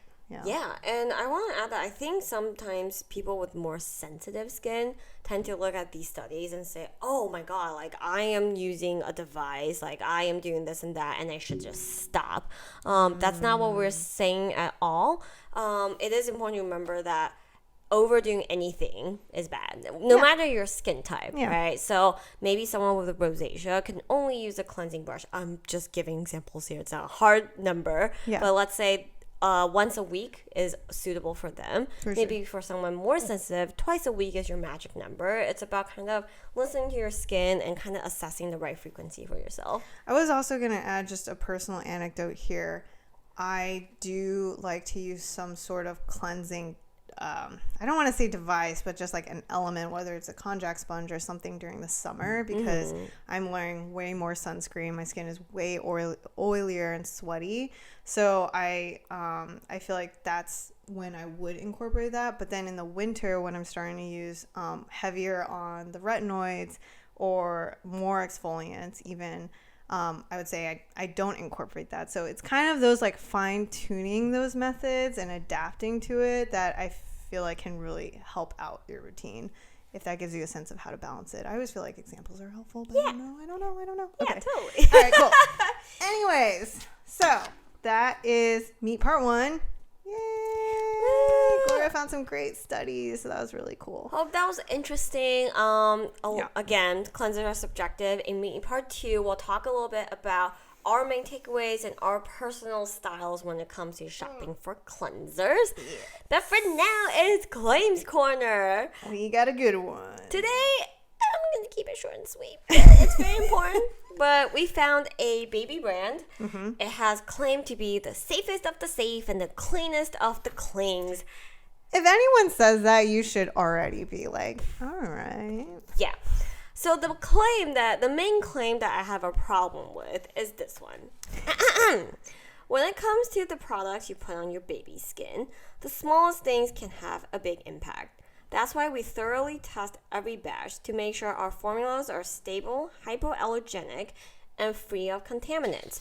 Yeah, and I want to add that I think sometimes people with more sensitive skin tend to look at these studies and say, oh my god, like I am using a device, like I am doing this and that, and I should just stop. That's not what we're saying at all. It is important to remember that overdoing anything is bad, no matter your skin type, right? So maybe someone with a rosacea can only use a cleansing brush. I'm just giving examples here. It's not a hard number, but let's say once a week is suitable for them. Maybe for someone more sensitive, twice a week is your magic number. It's about kind of listening to your skin and kind of assessing the right frequency for yourself. I was also going to add just a personal anecdote here. I do like to use some sort of cleansing, I don't want to say device, but just like an element, whether it's a contact sponge or something during the summer, because I'm wearing way more sunscreen. My skin is way oilier and sweaty. So I feel like that's when I would incorporate that. But then in the winter, when I'm starting to use heavier on the retinoids or more exfoliants even, I would say I don't incorporate that. So it's kind of those like fine tuning those methods and adapting to it that I feel like can really help out your routine, if that gives you a sense of how to balance it. I always feel like examples are helpful, but I don't know. Yeah, okay. totally. All right, cool. Anyways, so that is meet part 1. Yay! Gloria found some great studies, so that was really cool. Hope that was interesting. Again, cleansers are subjective. In meeting part 2, we'll talk a little bit about our main takeaways and our personal styles when it comes to shopping for cleansers. But for now, it's Claims Corner. We got a good one. Today, I'm going to keep it short and sweet. It's very important. But we found a baby brand. It has claimed to be the safest of the safe and the cleanest of the cleans. If anyone says that, you should already be like, all right. Yeah. So the main claim that I have a problem with is this one. When it comes to the products you put on your baby's skin, the smallest things can have a big impact. That's why we thoroughly test every batch to make sure our formulas are stable, hypoallergenic, and free of contaminants.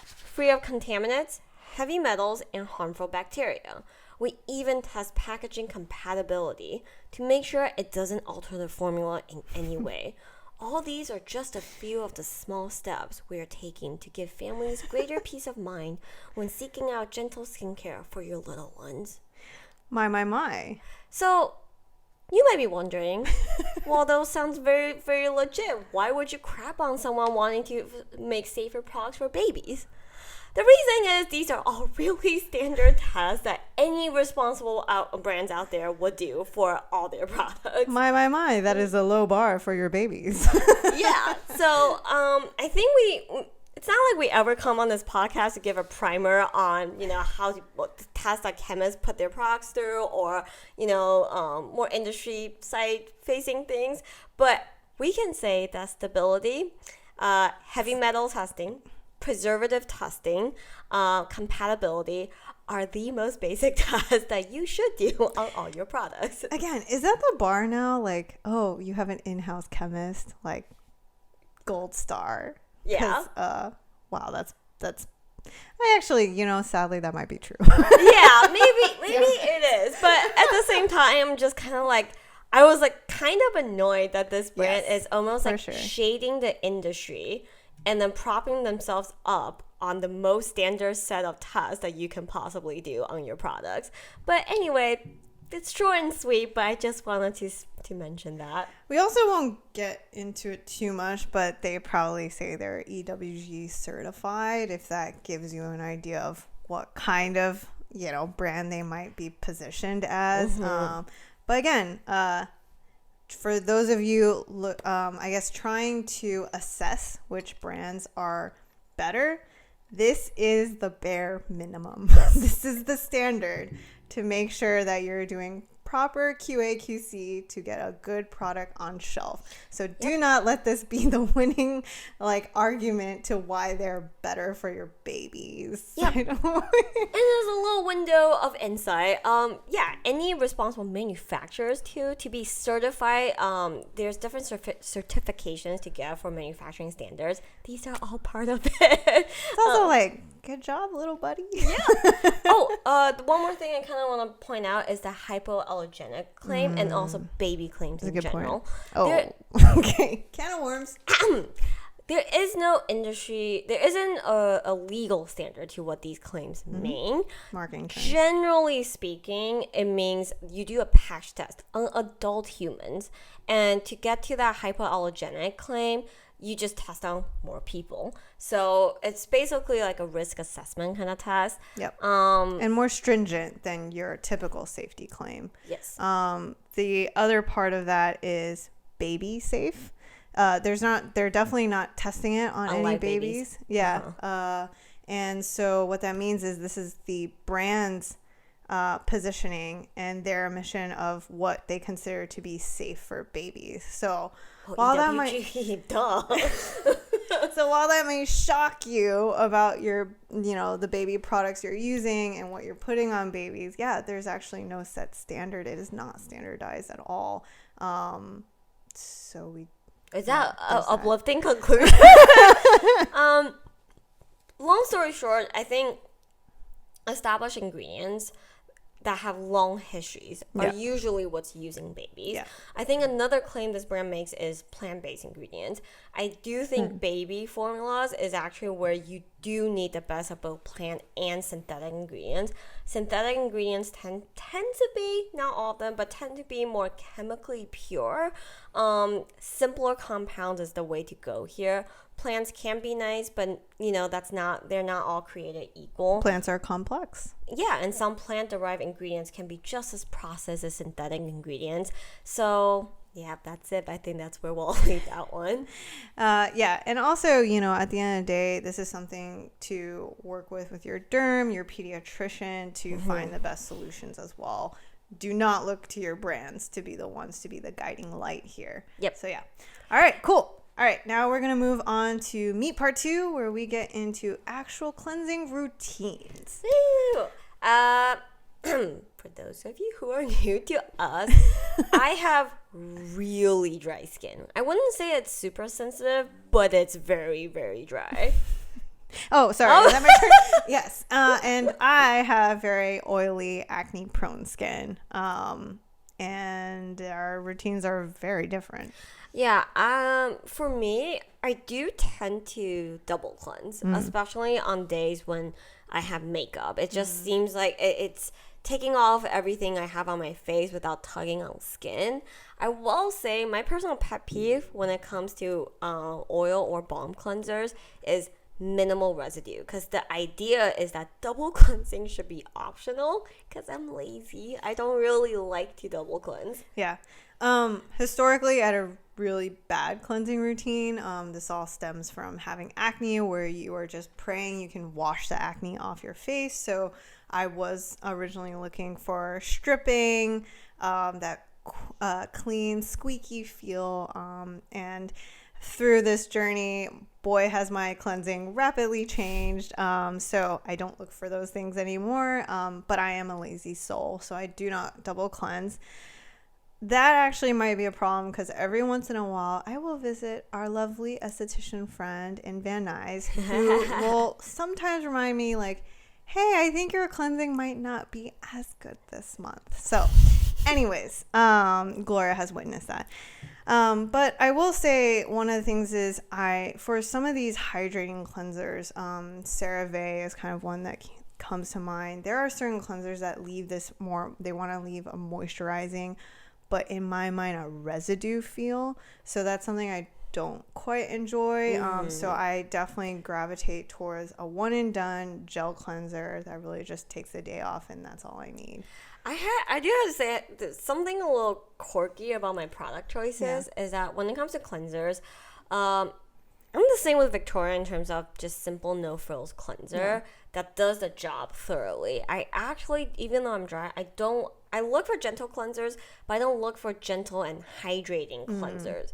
Free of contaminants, heavy metals, and harmful bacteria. We even test packaging compatibility to make sure it doesn't alter the formula in any way. All these are just a few of the small steps we are taking to give families greater peace of mind when seeking out gentle skincare for your little ones. My. So, you might be wondering, well, those sounds very, very legit. Why would you crap on someone wanting to make safer products for babies? The reason is these are all really standard tests that any responsible brands out there would do for all their products. My. That is a low bar for your babies. Yeah. So I think it's not like we ever come on this podcast to give a primer on, how to test that chemists put their products through or, more industry side facing things. But we can say that stability, heavy metal testing, preservative testing, compatibility are the most basic tests that you should do on all your products. Again, is that the bar now? Like, oh, you have an in-house chemist, like gold star. Yeah. Wow, that's. I actually, sadly, that might be true. Yeah, maybe it is, but at the same time, just kind of like. I was like kind of annoyed that this brand is almost like shading the industry and then propping themselves up on the most standard set of tests that you can possibly do on your products. But anyway, it's short and sweet, but I just wanted to mention that. We also won't get into it too much, but they probably say they're EWG certified, if that gives you an idea of what kind of, brand they might be positioned as. Mm-hmm. But again, for those of you, I guess, trying to assess which brands are better, this is the bare minimum. This is the standard to make sure that you're doing proper QA/QC to get a good product on shelf. So do not let this be the winning argument to why they're better for your babies. Yeah. And there's a little window of insight. Any responsible manufacturers to be certified, there's different certifications to get for manufacturing standards. These are all part of it. It's also good job, little buddy. Yeah. One more thing I kind of want to point out is the hypoallergenic claim and also baby claims in general. Point. Okay. Can of worms. There isn't a legal standard to what these claims mean. Marketing claims. Generally speaking, it means you do a patch test on adult humans, and to get to that hypoallergenic claim, you just test on more people. So it's basically like a risk assessment kind of test. Yep. And more stringent than your typical safety claim. Yes. The other part of that is baby safe. They're definitely not testing it on any babies. Yeah. Uh-huh. And so what that means is this is the brand's positioning and their mission of what they consider to be safe for babies. So while that might shock you about your, the baby products you're using and what you're putting on babies, there's actually no set standard. It is not standardized at all. Is that an uplifting conclusion? Long story short, I think established ingredients that have long histories are usually what's used in babies. Yeah. I think another claim this brand makes is plant-based ingredients. I do think baby formulas is actually where you do need the best of both plant and synthetic ingredients. Synthetic ingredients tend to be, not all of them, but tend to be more chemically pure. Simpler compounds is the way to go here. Plants can be nice, but they're not all created equal. Plants are complex. Yeah, and some plant-derived ingredients can be just as processed as synthetic ingredients. So, that's it. I think that's where we'll leave that one. And also, at the end of the day, this is something to work with your derm, your pediatrician, to find the best solutions as well. Do not look to your brands to be the ones to be the guiding light here. Yep. So, All right, cool. All right, now we're going to move on to meat part 2, where we get into actual cleansing routines. Woo! For those of you who are new to us, I have really dry skin. I wouldn't say it's super sensitive, but it's very, very dry. Oh, sorry. Is that my turn? Yes. And I have very oily, acne-prone skin. And our routines are very different. Yeah. For me, I do tend to double cleanse, especially on days when I have makeup. It just seems like it's taking off everything I have on my face without tugging on skin. I will say my personal pet peeve when it comes to oil or balm cleansers is minimal residue, because the idea is that double cleansing should be optional, because I'm lazy. I don't really like to double cleanse. Yeah. Historically, I had a really bad cleansing routine. This all stems from having acne, where you are just praying you can wash the acne off your face. So I was originally looking for stripping, that clean, squeaky feel, and through this journey, boy, has my cleansing rapidly changed. So I don't look for those things anymore. But I am a lazy soul, so I do not double cleanse. That actually might be a problem, because every once in a while I will visit our lovely esthetician friend in Van Nuys, who will sometimes remind me like, hey, I think your cleansing might not be as good this month. So anyways, Gloria has witnessed that. But I will say one of the things is for some of these hydrating cleansers, CeraVe is kind of one that comes to mind. There are certain cleansers that leave this more, they want to leave a moisturizing, but in my mind, a residue feel. So that's something I don't quite enjoy. So I definitely gravitate towards a one and done gel cleanser that really just takes the day off, and that's all I need. I do have to say something a little quirky about my product choices is that when it comes to cleansers, I'm the same with Victoria in terms of just simple no frills cleanser that does the job thoroughly. I actually, even though I'm dry, I look for gentle cleansers, but I don't look for gentle and hydrating cleansers.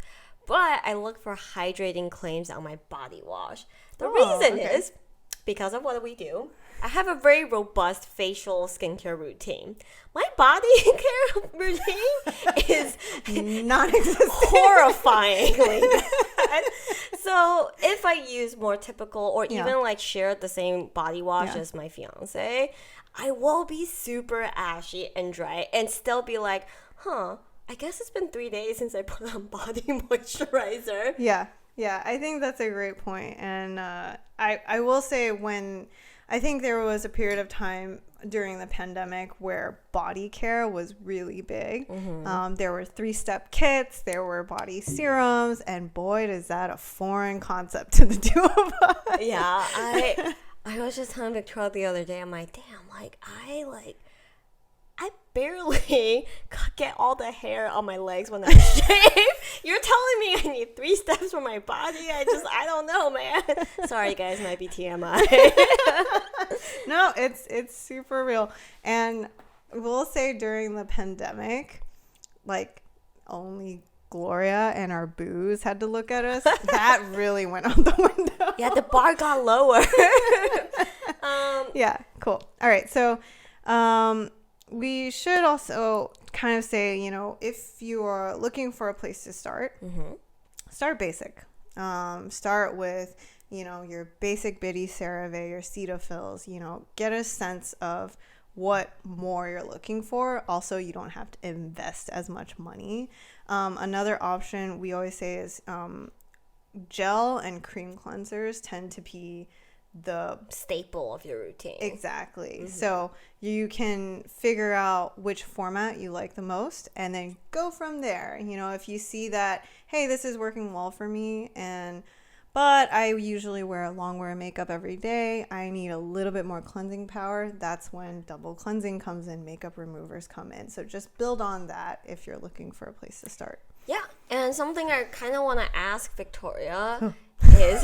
But I look for hydrating claims on my body wash. The reason is because of what we do. I have a very robust facial skincare routine. My body care routine is non-existent, horrifyingly bad. So if I use more typical or even like share the same body wash as my fiance, I will be super ashy and dry and still be like, I guess it's been 3 days since I put on body moisturizer. Yeah, I think that's a great point. And I will say, I think there was a period of time during the pandemic where body care was really big. There were 3-step kits, there were body serums, and boy, is that a foreign concept to the two of us. Yeah, I was just telling Victoria the other day, I'm like, damn, I barely get all the hair on my legs when I shave. You're telling me I need 3 steps for my body? I don't know, man. Sorry, guys, might be TMI. No, it's super real. And we'll say during the pandemic, like, only Gloria and our booze had to look at us. That really went out the window. Yeah, the bar got lower. Yeah, cool. All right, so we should also kind of say, if you are looking for a place to start, start basic. Start with, your basic bitty CeraVe, your Cetaphils, get a sense of what more you're looking for. Also, you don't have to invest as much money. Another option we always say is gel and cream cleansers tend to be the staple of your routine. Exactly. So you can figure out which format you like the most and then go from there. If you see that, hey, this is working well for me, but I usually wear long wear makeup every day, I need a little bit more cleansing power, that's when double cleansing comes in, makeup removers come in. So just build on that if you're looking for a place to start. Yeah, and something I kind of want to ask Victoria is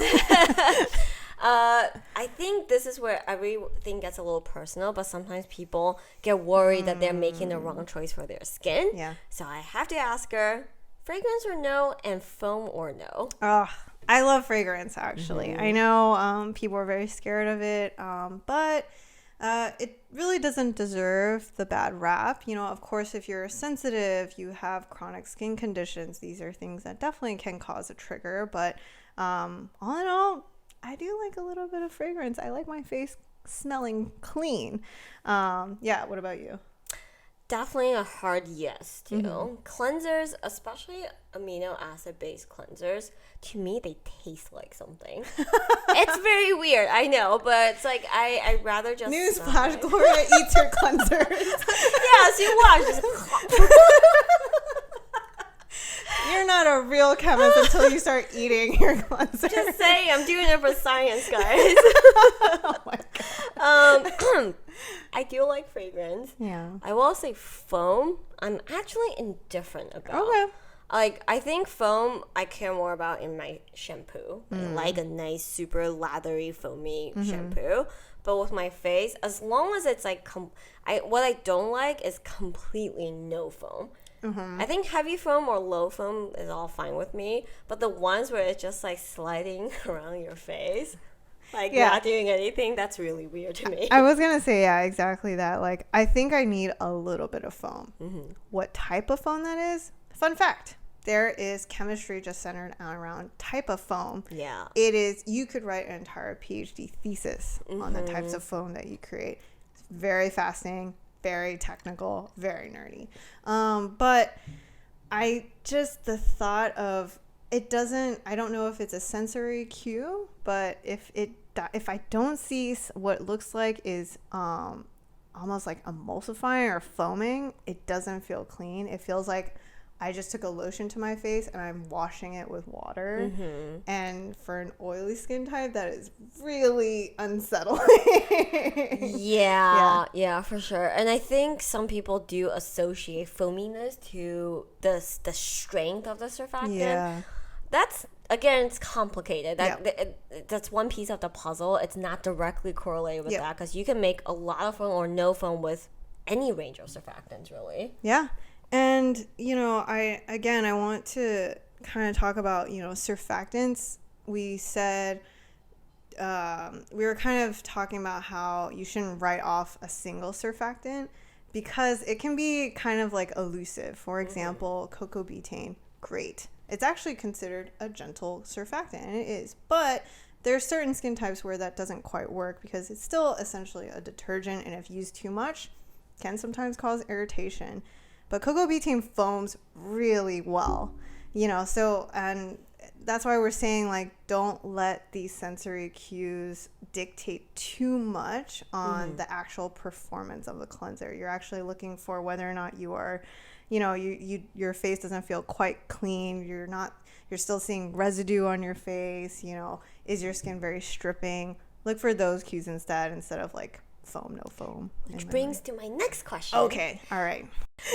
I think this is where everything gets a little personal, but sometimes people get worried that they're making the wrong choice for their skin. Yeah. So I have to ask her, Fragrance or no, and foam or no? Oh, I love fragrance, actually. I know people are very scared of it, but it really doesn't deserve the bad rap. You know, of course, if you're sensitive, you have chronic skin conditions, these are things that definitely can cause a trigger. But all in all, I do like a little bit of fragrance. I like my face smelling clean. Yeah, what about you? Definitely a hard yes, too. Cleansers, especially amino acid based cleansers, to me, they taste like something. It's very weird, I know, but it's like I'd rather just. Newsflash, Gloria eats her cleansers. Yes, you watch. You're not a real chemist until you start eating your cleanser. Just saying, I'm doing it for science, guys. Oh my god. I do like fragrance. Yeah. I will say foam, I'm actually indifferent about. Okay. Like, I think foam I care more about in my shampoo. I like a nice, super lathery, foamy shampoo. But with my face, as long as it's like, what I don't like is completely no foam. I think heavy foam or low foam is all fine with me. But the ones where it's just like sliding around your face, like not doing anything, that's really weird to me. I was going to say, yeah, exactly that. Like, I think I need a little bit of foam. What type of foam that is? Fun fact. There is chemistry just centered around type of foam. Yeah. It is, you could write an entire PhD thesis on the types of foam that you create. It's very fascinating, very technical, very nerdy. But the thought of, I don't know if it's a sensory cue, but if I don't see what looks like is almost like emulsifying or foaming, it doesn't feel clean. It feels like I just took a lotion to my face and I'm washing it with water. And for an oily skin type, that is really unsettling. Yeah, for sure. And I think some people do associate foaminess to the strength of the surfactant. Yeah. That's, again, it's complicated. That's one piece of the puzzle. It's not directly correlated with that, because you can make a lot of foam or no foam with any range of surfactants, really. Yeah. And, you know, I want to kind of talk about, you know, surfactants. We said, we were kind of talking about how you shouldn't write off a single surfactant because it can be kind of like elusive. For example, cocoa betaine, great. It's actually considered a gentle surfactant, and it is. But there are certain skin types where that doesn't quite work because it's still essentially a detergent, and if used too much, can sometimes cause irritation. But cocoa betaine foams really well, you know, so, and that's why we're saying, like, don't let these sensory cues dictate too much on the actual performance of the cleanser. You're actually looking for whether or not you are, you know, your face doesn't feel quite clean. You're still seeing residue on your face, you know, is your skin very stripping? Look for those cues instead of like foam, no foam. Which brings to my next question. Okay, all right.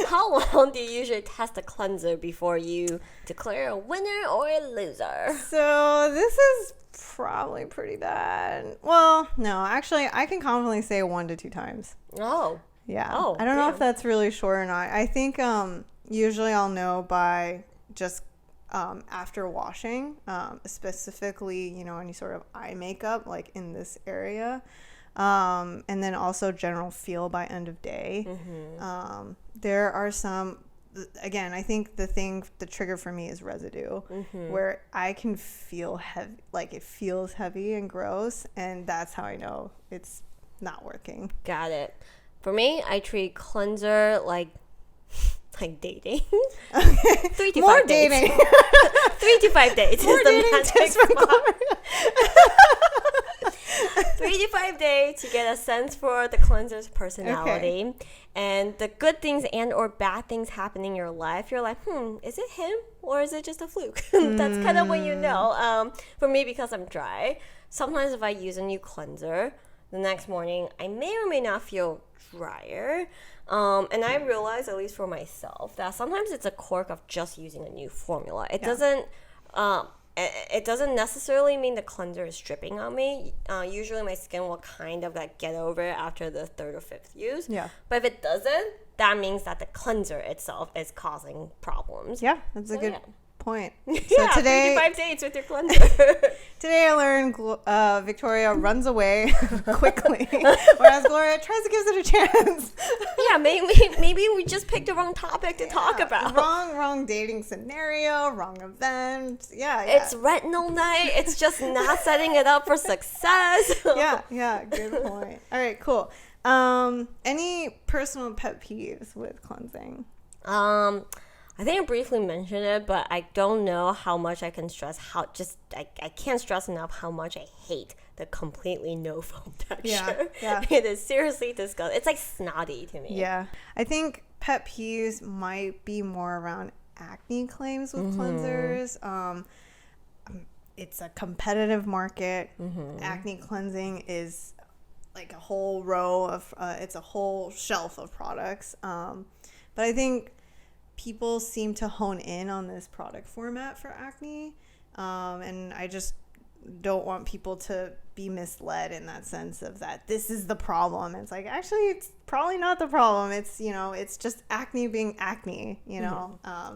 How long do you usually test a cleanser before you declare a winner or a loser? So this is probably pretty bad. Well, no, actually, I can confidently say 1 to 2 times. Oh. Yeah. Oh, I don't know if that's really short or not. I think usually I'll know by just after washing, specifically, you know, any sort of eye makeup, like in this area. And then also general feel by end of day. There are some, again, I think the trigger for me is residue, where I can feel heavy, like it feels heavy and gross, and that's how I know it's not working. Got it. For me, I treat cleanser like dating. Okay. 3 to More 5 dating. days. 3 to 5 days. More dating tips from Gloria. 3 to 5 days to get a sense for the cleanser's personality. Okay. And the good things and or bad things happening in your life, you're like, is it him or is it just a fluke? That's kind of when you know. For me, because I'm dry, sometimes if I use a new cleanser, the next morning I may or may not feel drier. And I realize, at least for myself, that sometimes it's a quirk of just using a new formula. It doesn't... it doesn't necessarily mean the cleanser is stripping on me. Usually my skin will kind of like get over it after the 3rd or 5th use. Yeah. But if it doesn't, that means that the cleanser itself is causing problems. Yeah, that's a good point. So yeah, today, 55 dates with your cleanser. Today I learned Victoria runs away quickly, whereas Gloria tries to give it a chance. Yeah, maybe we just picked the wrong topic to talk about. Wrong dating scenario, wrong event. Yeah. It's retinol night. It's just not setting it up for success. Yeah, good point. All right, cool. Any personal pet peeves with cleansing? I think I briefly mentioned it, but I don't know how much I can stress I can't stress enough how much I hate the completely no foam texture. Yeah. It is seriously disgusting. It's like snotty to me. Yeah. I think pet peeves might be more around acne claims with cleansers. It's a competitive market. Acne cleansing is like a whole row of it's a whole shelf of products. But I think people seem to hone in on this product format for acne, and I just don't want people to be misled in that sense of that this is the problem. It's like, actually, it's probably not the problem. It's, it's just acne being acne,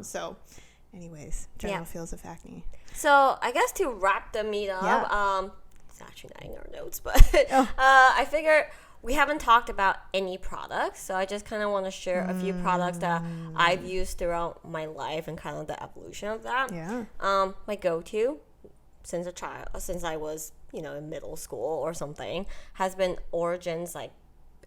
so anyways, general feels of acne. So I guess to wrap the meet up, it's actually not in our notes, but I figured we haven't talked about any products, so I just kind of want to share a few products that I've used throughout my life and kind of the evolution of that. Yeah. My go-to since I was, in middle school or something, has been Origin's, like,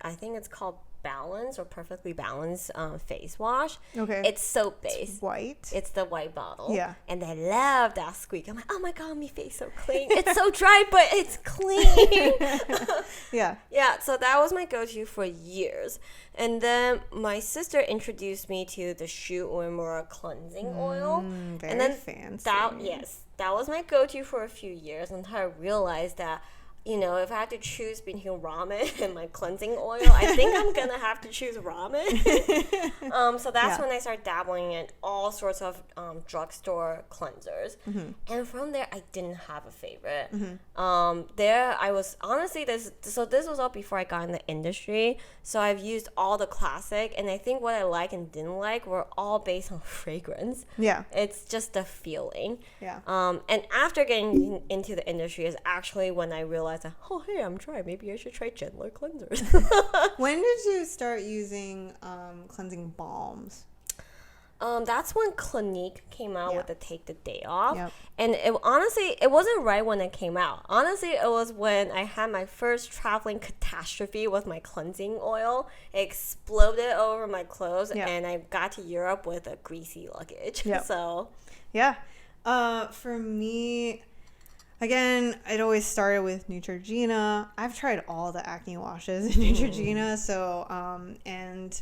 I think it's called Balance or Perfectly Balanced face wash. Okay. It's soap based. It's white. It's the white bottle. Yeah. And I love that squeak. I'm like, oh my god, my face so clean. It's so dry, but it's clean. Yeah. Yeah. So that was my go-to for years. And then my sister introduced me to the Shu Uemura cleansing oil. Very and then fancy. That was my go-to for a few years until I realized that, if I had to choose between ramen and my cleansing oil, I think I'm going to have to choose ramen. So that's when I started dabbling in all sorts of drugstore cleansers. And from there, I didn't have a favorite. There, I was, honestly, this was all before I got in the industry. So I've used all the classic, and I think what I like and didn't like were all based on fragrance. Yeah. It's just the feeling. Yeah. And after getting into the industry is actually when I realized, oh, hey, I'm dry. Maybe I should try gentler cleansers. When did you start using cleansing balms? That's when Clinique came out with the Take the Day Off. Yep. And it wasn't right when it came out. Honestly, it was when I had my first traveling catastrophe with my cleansing oil. It exploded over my clothes, and I got to Europe with a greasy luggage. Yep. So, yeah. For me, again, it always started with Neutrogena. I've tried all the acne washes in Neutrogena, so and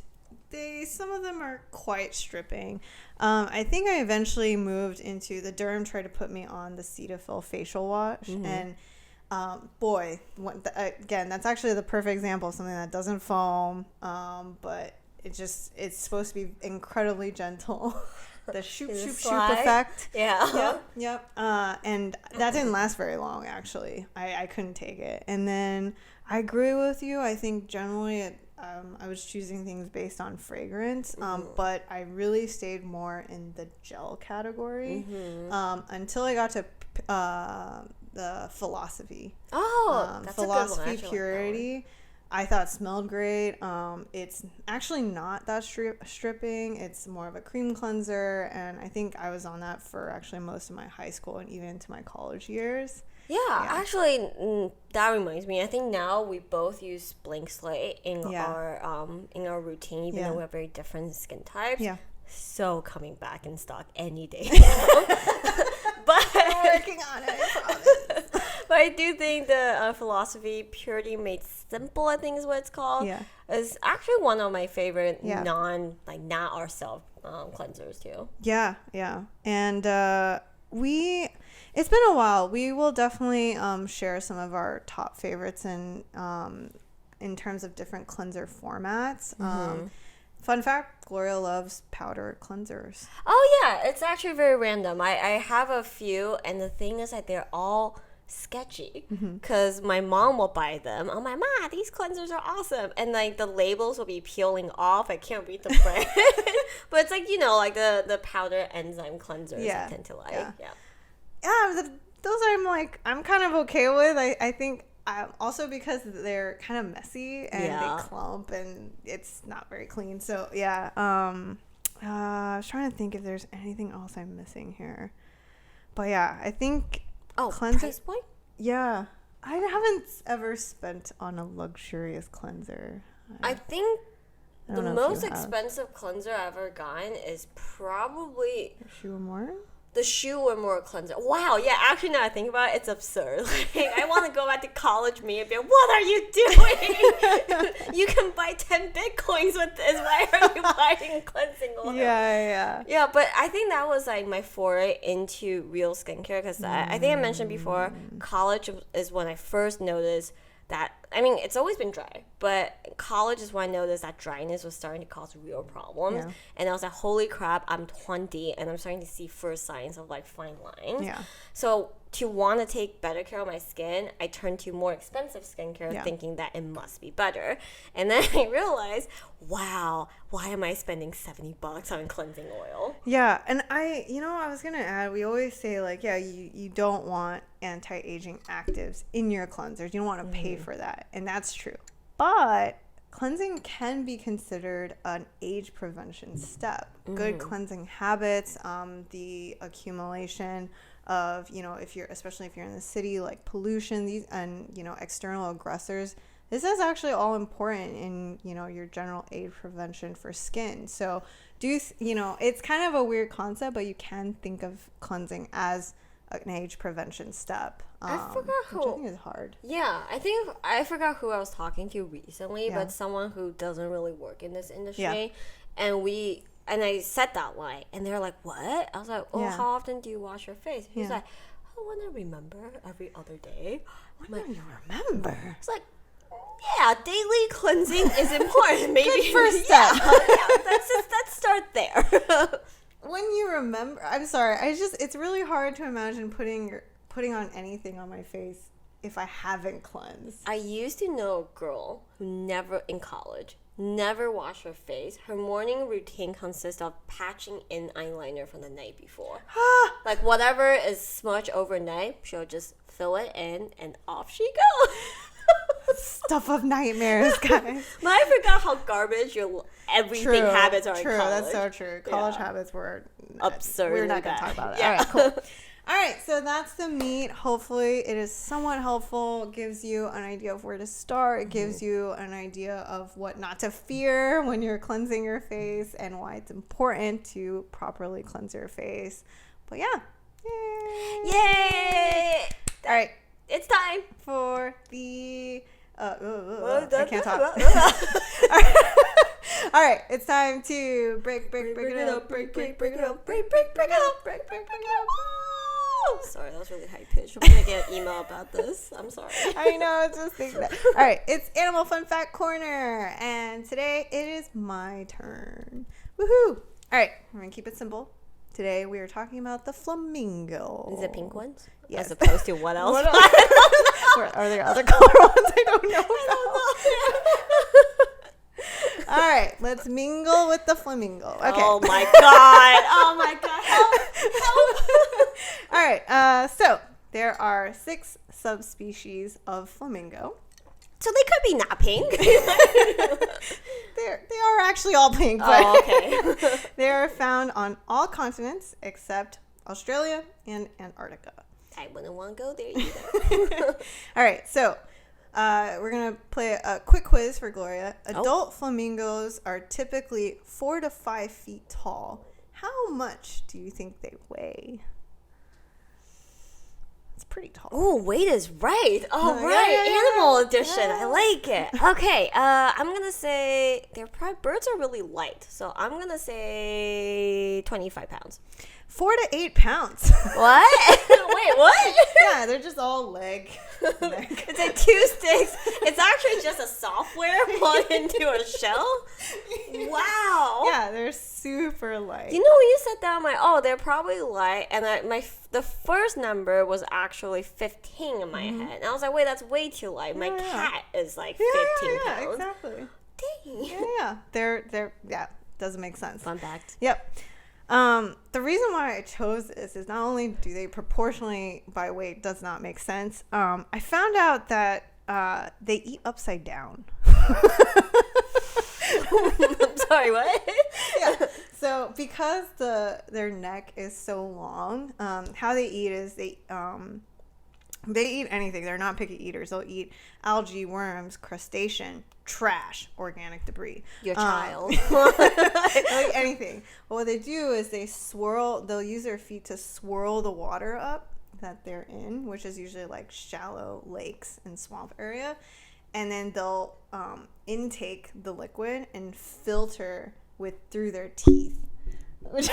some of them are quite stripping. I think I eventually moved into the derm tried to put me on the Cetaphil facial wash, and again, that's actually the perfect example of something that doesn't foam, but it's supposed to be incredibly gentle. The shoop effect. Yeah. Yep. And that didn't last very long, actually. I couldn't take it. And then I agree with you. I think generally I was choosing things based on fragrance, but I really stayed more in the gel category until I got to the Philosophy. Oh, that's Philosophy a good one. Purity. I thought it smelled great. It's actually not that stripping. It's more of a cream cleanser, and I think I was on that for actually most of my high school and even into my college years. Yeah. Actually, that reminds me. I think now we both use Blink Slate in our routine, even though we have very different skin types. Yeah. So coming back in stock any day. But we're working on it, I promise. But I do think the Philosophy Purity Made Simple, I think is what it's called, is actually one of my favorite not ourselves cleansers too. Yeah. And it's been a while. We will definitely share some of our top favorites in terms of different cleanser formats. Fun fact, Gloria loves powder cleansers. Oh, yeah. It's actually very random. I have a few, and the thing is that they're all sketchy because my mom will buy them. I'm like, Ma, these cleansers are awesome. And, like, the labels will be peeling off. I can't read the brand. But it's like, like the powder enzyme cleansers I tend to like. Yeah, those I'm kind of okay with. I think also because they're kind of messy and they clump and it's not very clean. So yeah, I was trying to think if there's anything else I'm missing here. But yeah, I think cleanser. Price point? Yeah, I haven't ever spent on a luxurious cleanser. I think the most expensive cleanser I've ever gotten is probably Shoe More. The Shoe and More cleanser. Wow, yeah, actually now I think about it, it's absurd. Like, I want to go back to college me and be like, what are you doing? You can buy 10 Bitcoins with this. Why are you buying cleansing oil? Yeah, but I think that was like my foray into real skincare because I think I mentioned before, college is when I first noticed that, I mean, it's always been dry, but college is when I noticed that dryness was starting to cause real problems. Yeah. And I was like, holy crap, I'm 20 and I'm starting to see first signs of like fine lines. Yeah. So to want to take better care of my skin, I turned to more expensive skincare thinking that it must be better. And then I realized, wow, why am I spending $70 on cleansing oil? Yeah. And I was going to add, we always say like, you don't want anti-aging actives in your cleansers. You don't want to pay for that. And that's true. But cleansing can be considered an age prevention step. Good cleansing habits, the accumulation of, especially if you're in the city, like pollution, these and, external aggressors. This is actually all important in, your general age prevention for skin. So it's kind of a weird concept, but you can think of cleansing as an age prevention step. I forgot who. Which I think is hard. Yeah, I forgot who I was talking to recently, but someone who doesn't really work in this industry. Yeah. And I said that line, and they're like, what? I was like, how often do you wash your face? He's like, I want to remember every other day. When do you remember? It's like, yeah, daily cleansing is important. Maybe good first step. Let's start there. When you remember, I'm sorry, it's really hard to imagine putting on anything on my face if I haven't cleansed. I used to know a girl who in college, never washed her face. Her morning routine consists of patching in eyeliner from the night before. Like whatever is smudged overnight, she'll just fill it in and off she goes. Stuff of nightmares, guys. But I forgot how garbage your everything habits are in college. That's so true. College habits were absurd. We're not going to talk about it. All right, cool. All right, so that's the meat. Hopefully it is somewhat helpful. It gives you an idea of where to start. It gives you an idea of what not to fear when you're cleansing your face and why it's important to properly cleanse your face. But yeah. Yay! All right. It's time for the... I can't talk. All right, it's time to break it up. Sorry, that was really high pitched. I'm gonna get an email about this. I'm sorry. I know, just think that. All right, it's Animal Fun Fact Corner, and today it is my turn. Woohoo! All right, I'm gonna keep it simple. Today we are talking about the flamingo. Is it pink ones? Yes. As opposed to what else? Are there other color ones? I don't know. All right, let's mingle with the flamingo. Okay. Oh my god! Oh my god! Help! All right. So there are 6 subspecies of flamingo. So they could be not pink. They are actually all pink, but okay. They are found on all continents except Australia and Antarctica. I wouldn't want to go there either. All right, so we're going to play a quick quiz for Gloria. Adult flamingos are typically 4 to 5 feet tall. How much do you think they weigh? It's pretty tall. Oh, weight is right. Oh, right. Animal edition. I like it. Okay, I'm going to say birds are really light. So I'm going to say 25 pounds. 4 to 8 pounds. What? Wait, what? Yeah, they're just all leg. It's like 2 sticks. It's actually just a software put into a shell. Wow. Yeah, they're super light. You know, when you said that, I'm like, oh, they're probably light. And the first number was actually 15 in my head. And I was like, wait, that's way too light. My cat is like 15 pounds. Exactly. Dang. Yeah. They're doesn't make sense. Fun fact. Yep. The reason why I chose this is not only do they proportionally by weight does not make sense. I found out that they eat upside down. I'm sorry, what? Yeah. So because their neck is so long, how they eat is they eat anything. They're not picky eaters. They'll eat algae, worms, crustacean, trash, organic debris. Your child. Like anything. But what they do is they'll use their feet to swirl the water up that they're in, which is usually like shallow lakes and swamp area. And then they'll intake the liquid and filter through their teeth. Which is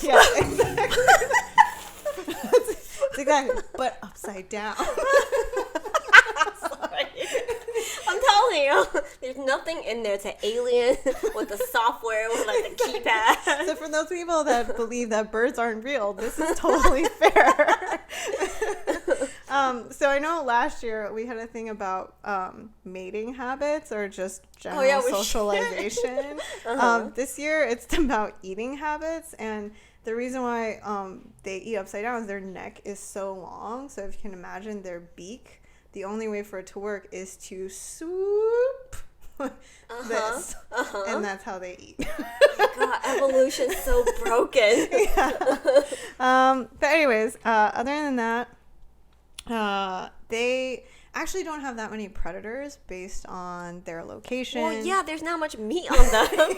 yeah, exactly. That's exactly. But upside down. Sorry. I'm telling you, there's nothing in there to alien with the software with like the keypad. So for those people that believe that birds aren't real, this is totally fair. So I know last year we had a thing about mating habits or just general socialization. This year it's about eating habits, and the reason why they eat upside down is their neck is so long. So if you can imagine their beak, the only way for it to work is to swoop this, and that's how they eat. God, evolution's so broken. Yeah. But anyways, other than that, they actually don't have that many predators based on their location. Well, yeah, there's not much meat on them. Yeah.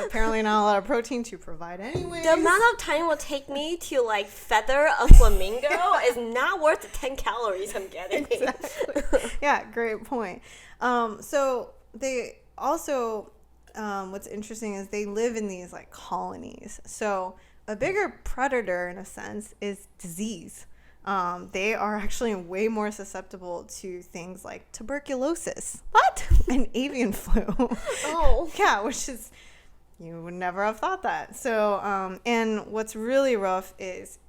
Apparently not a lot of protein to provide anyway. The amount of time it will take me to like feather a flamingo is not worth the 10 calories I'm getting. Exactly. Yeah, great point. So they also, what's interesting is they live in these like colonies. So a bigger predator in a sense is disease. They are actually way more susceptible to things like tuberculosis. What? And avian flu. Oh. Yeah, which is, you would never have thought that. So, and what's really rough is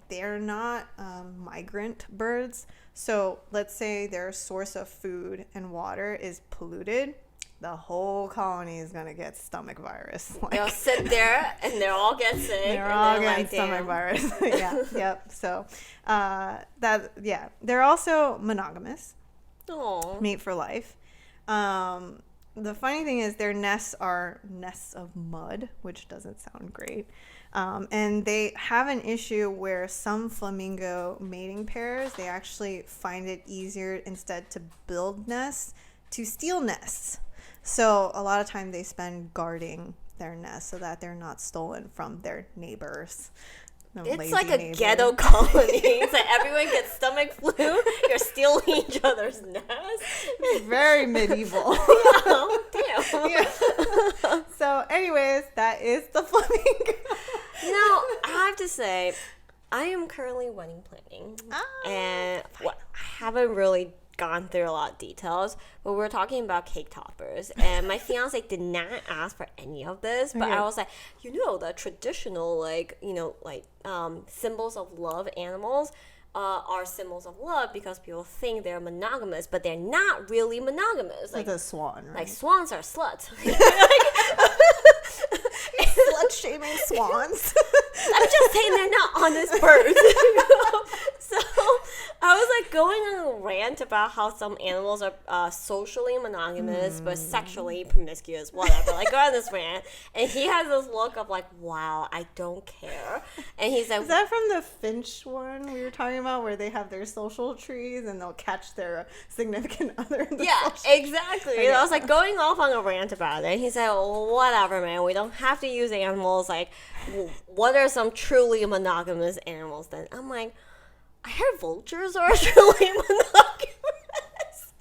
they're not migrant birds. So let's say their source of food and water is polluted. The whole colony is going to get stomach virus. They'll sit there and they'll all get sick. They're all getting like, stomach virus. Yeah, yep. So, they're also monogamous. Oh. Mate for life. The funny thing is their nests are nests of mud, which doesn't sound great. And they have an issue where some flamingo mating pairs, they actually find it easier instead to build nests to steal nests. So a lot of time they spend guarding their nests so that they're not stolen from their neighbors. It's like a ghetto colony. It's like everyone gets stomach flu. You're stealing each other's nests. It's very medieval. Yeah, damn. Yeah. So anyways, that is the flamingo. You know, I have to say, I am currently wedding planning. And I haven't really gone through a lot of details, but we're talking about cake toppers, and my fiance did not ask for any of this, but I was like, the traditional symbols of love animals are symbols of love because people think they're monogamous, but they're not really monogamous. Like a swan, right? Like swans are sluts. Slut shaming swans. I'm just saying they're not honest birds. So I was like going on a rant about how some animals are socially monogamous but sexually promiscuous, whatever. Like go on this rant, and he has this look of like, wow, I don't care. And he's like, is that from the finch one we were talking about, where they have their social trees and they'll catch their significant other in the exactly. Okay. And I was like going off on a rant about it. And he said, well, whatever, man, we don't have to use animals. Like, what are some truly monogamous animals then? I'm like, I heard vultures are truly monogamous.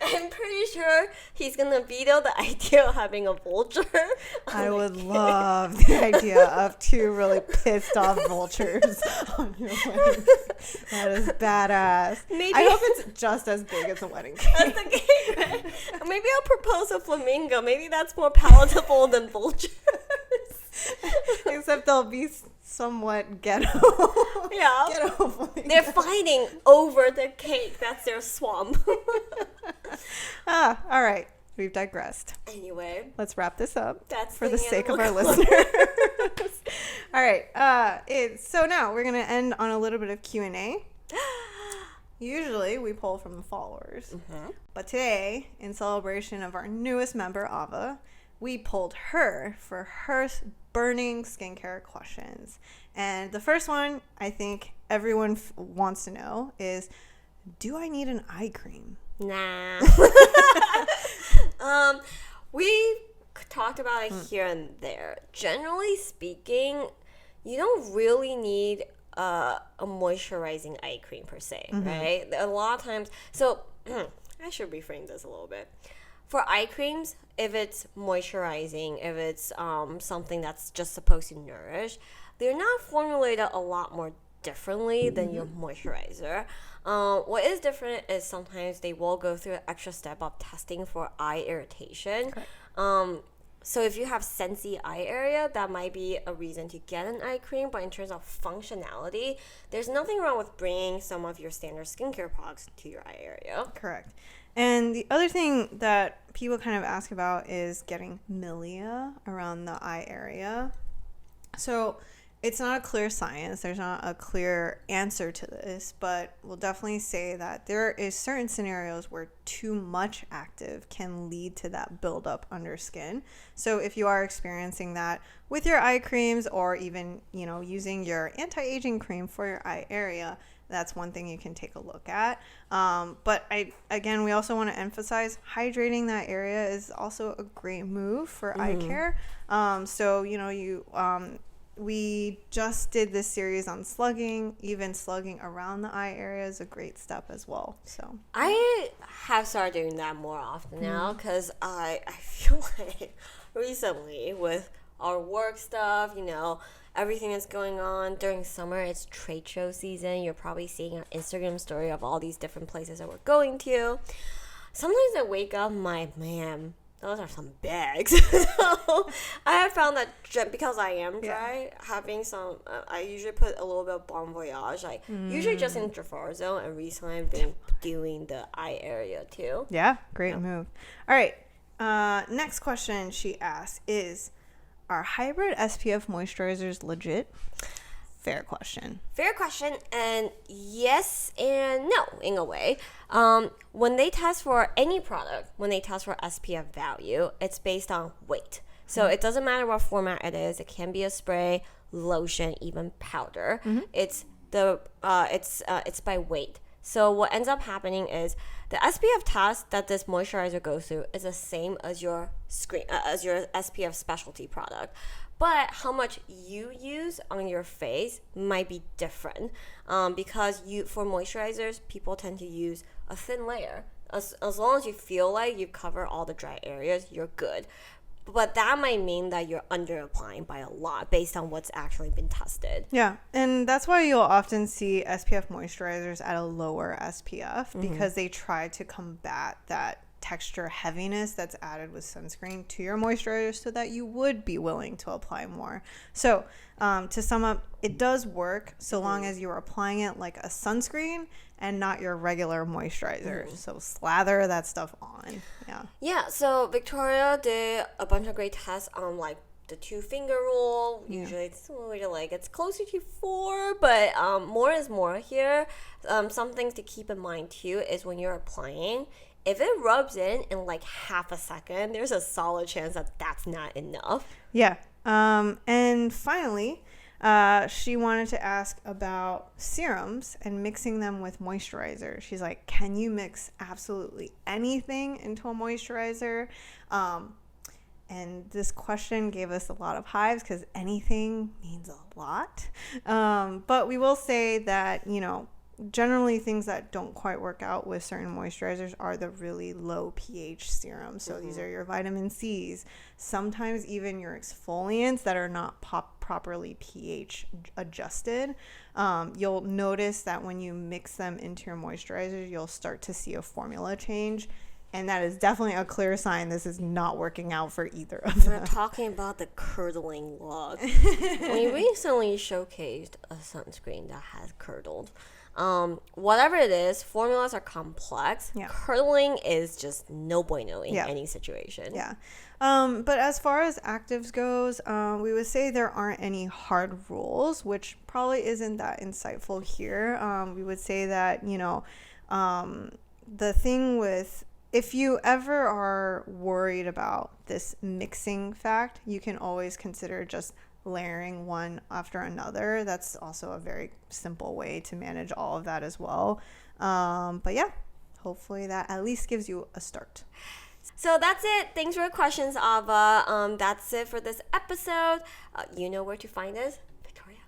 And I'm pretty sure he's gonna veto the idea of having a vulture. I would love the idea of 2 really pissed off vultures on your wedding. That is badass. Maybe I hope it's just as big as a wedding cake. that's the cake, right? Maybe I'll propose a flamingo. Maybe that's more palatable than vultures. Except they'll be somewhat ghetto. Yeah. Ghetto flamingos. They're fighting over the cake. That's their swamp. All right. We've digressed. Anyway, Let's wrap this up that's for the sake of our animal listeners. All right. So now we're going to end on a little bit of Q&A. Usually we pull from the followers. Mm-hmm. But today, in celebration of our newest member, Ava, we pulled her for her burning skincare questions. And the first one I think everyone wants to know is, do I need an eye cream? Nah. We talked about it here and there. Generally speaking, you don't really need a moisturizing eye cream per se, right? A lot of times, so I should reframe this a little bit. For eye creams, if it's moisturizing, if it's something that's just supposed to nourish, they're not formulated a lot more differently than your moisturizer. What is different is sometimes they will go through an extra step of testing for eye irritation. So if you have sensy eye area, that might be a reason to get an eye cream. But in terms of functionality, there's nothing wrong with bringing some of your standard skincare products to your eye area. Correct. And the other thing that people kind of ask about is getting milia around the eye area. So it's not a clear science. There's not a clear answer to this, but we'll definitely say that there is certain scenarios where too much active can lead to that buildup under skin. So if you are experiencing that with your eye creams, or even, using your anti-aging cream for your eye area, that's one thing you can take a look at. But we also want to emphasize hydrating that area is also a great move for eye care. We just did this series on slugging. Even slugging around the eye area is a great step as well. So I have started doing that more often now, because I feel like recently with our work stuff, everything that's going on during summer, it's trade show season. You're probably seeing our Instagram story of all these different places that we're going to. Sometimes I wake up, man, those are some bags. So I have found that because I am dry, having some, I usually put a little bit of Bon Voyage, usually just in Jafar Zone, and recently I've been doing the eye area too. Yeah, great move. All right, next question she asked is, are hybrid SPF moisturizers legit? Fair question, and yes and no in a way. When they test for any product, when they test for SPF value, it's based on weight. So it doesn't matter what format it is. It can be a spray, lotion, even powder. It's by weight. So what ends up happening is the SPF test that this moisturizer goes through is the same as your SPF specialty product. But how much you use on your face might be different, because for moisturizers, people tend to use a thin layer. As long as you feel like you cover all the dry areas, you're good. But that might mean that you're under applying by a lot based on what's actually been tested. Yeah, and that's why you'll often see SPF moisturizers at a lower SPF, because they try to combat that texture heaviness that's added with sunscreen to your moisturizer, so that you would be willing to apply more. So to sum up, it does work so long as you're applying it like a sunscreen and not your regular moisturizer. So slather that stuff on. Yeah, so Victoria did a bunch of great tests on the 2-finger rule. Usually it's closer to 4, but more is more here. Some things to keep in mind too is when you're applying, if it rubs in half a second, there's a solid chance that that's not enough. Yeah. And finally, she wanted to ask about serums and mixing them with moisturizer. She's like, can you mix absolutely anything into a moisturizer? And this question gave us a lot of hives, because anything means a lot. But we will say that, generally things that don't quite work out with certain moisturizers are the really low pH serums. So these are your vitamin C's, sometimes even your exfoliants that are not properly pH adjusted. You'll notice that when you mix them into your moisturizers, you'll start to see a formula change. And that is definitely a clear sign this is not working out for either of them. We're talking about the curdling look. We recently showcased a sunscreen that has curdled. Whatever it is, formulas are complex. Yeah. Curdling is just no bueno in any situation. Yeah. But as far as actives goes, we would say there aren't any hard rules, which probably isn't that insightful here. We would say that, the thing with, if you ever are worried about this mixing fact, you can always consider just layering one after another. That's also a very simple way to manage all of that as well. But yeah, hopefully that at least gives you a start. So that's it. Thanks for your questions, Ava. That's it for this episode. You know where to find us, Victoria?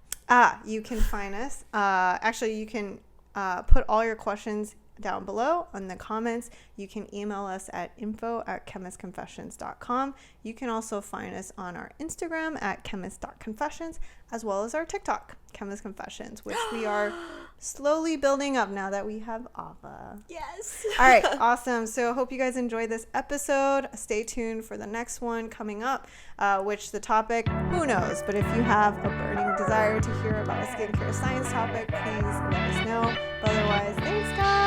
You can find us. Actually, you can put all your questions down below in the comments. You can email us at info@chemistconfessions.com. You can also find us on our Instagram at chemist.confessions, as well as our TikTok, Chemist Confessions, which we are slowly building up now that we have Ava. Yes. All right, awesome. So hope you guys enjoyed this episode. Stay tuned for the next one coming up, which the topic, who knows? But if you have a burning desire to hear about a skincare science topic, please let us know. But otherwise, thanks, guys.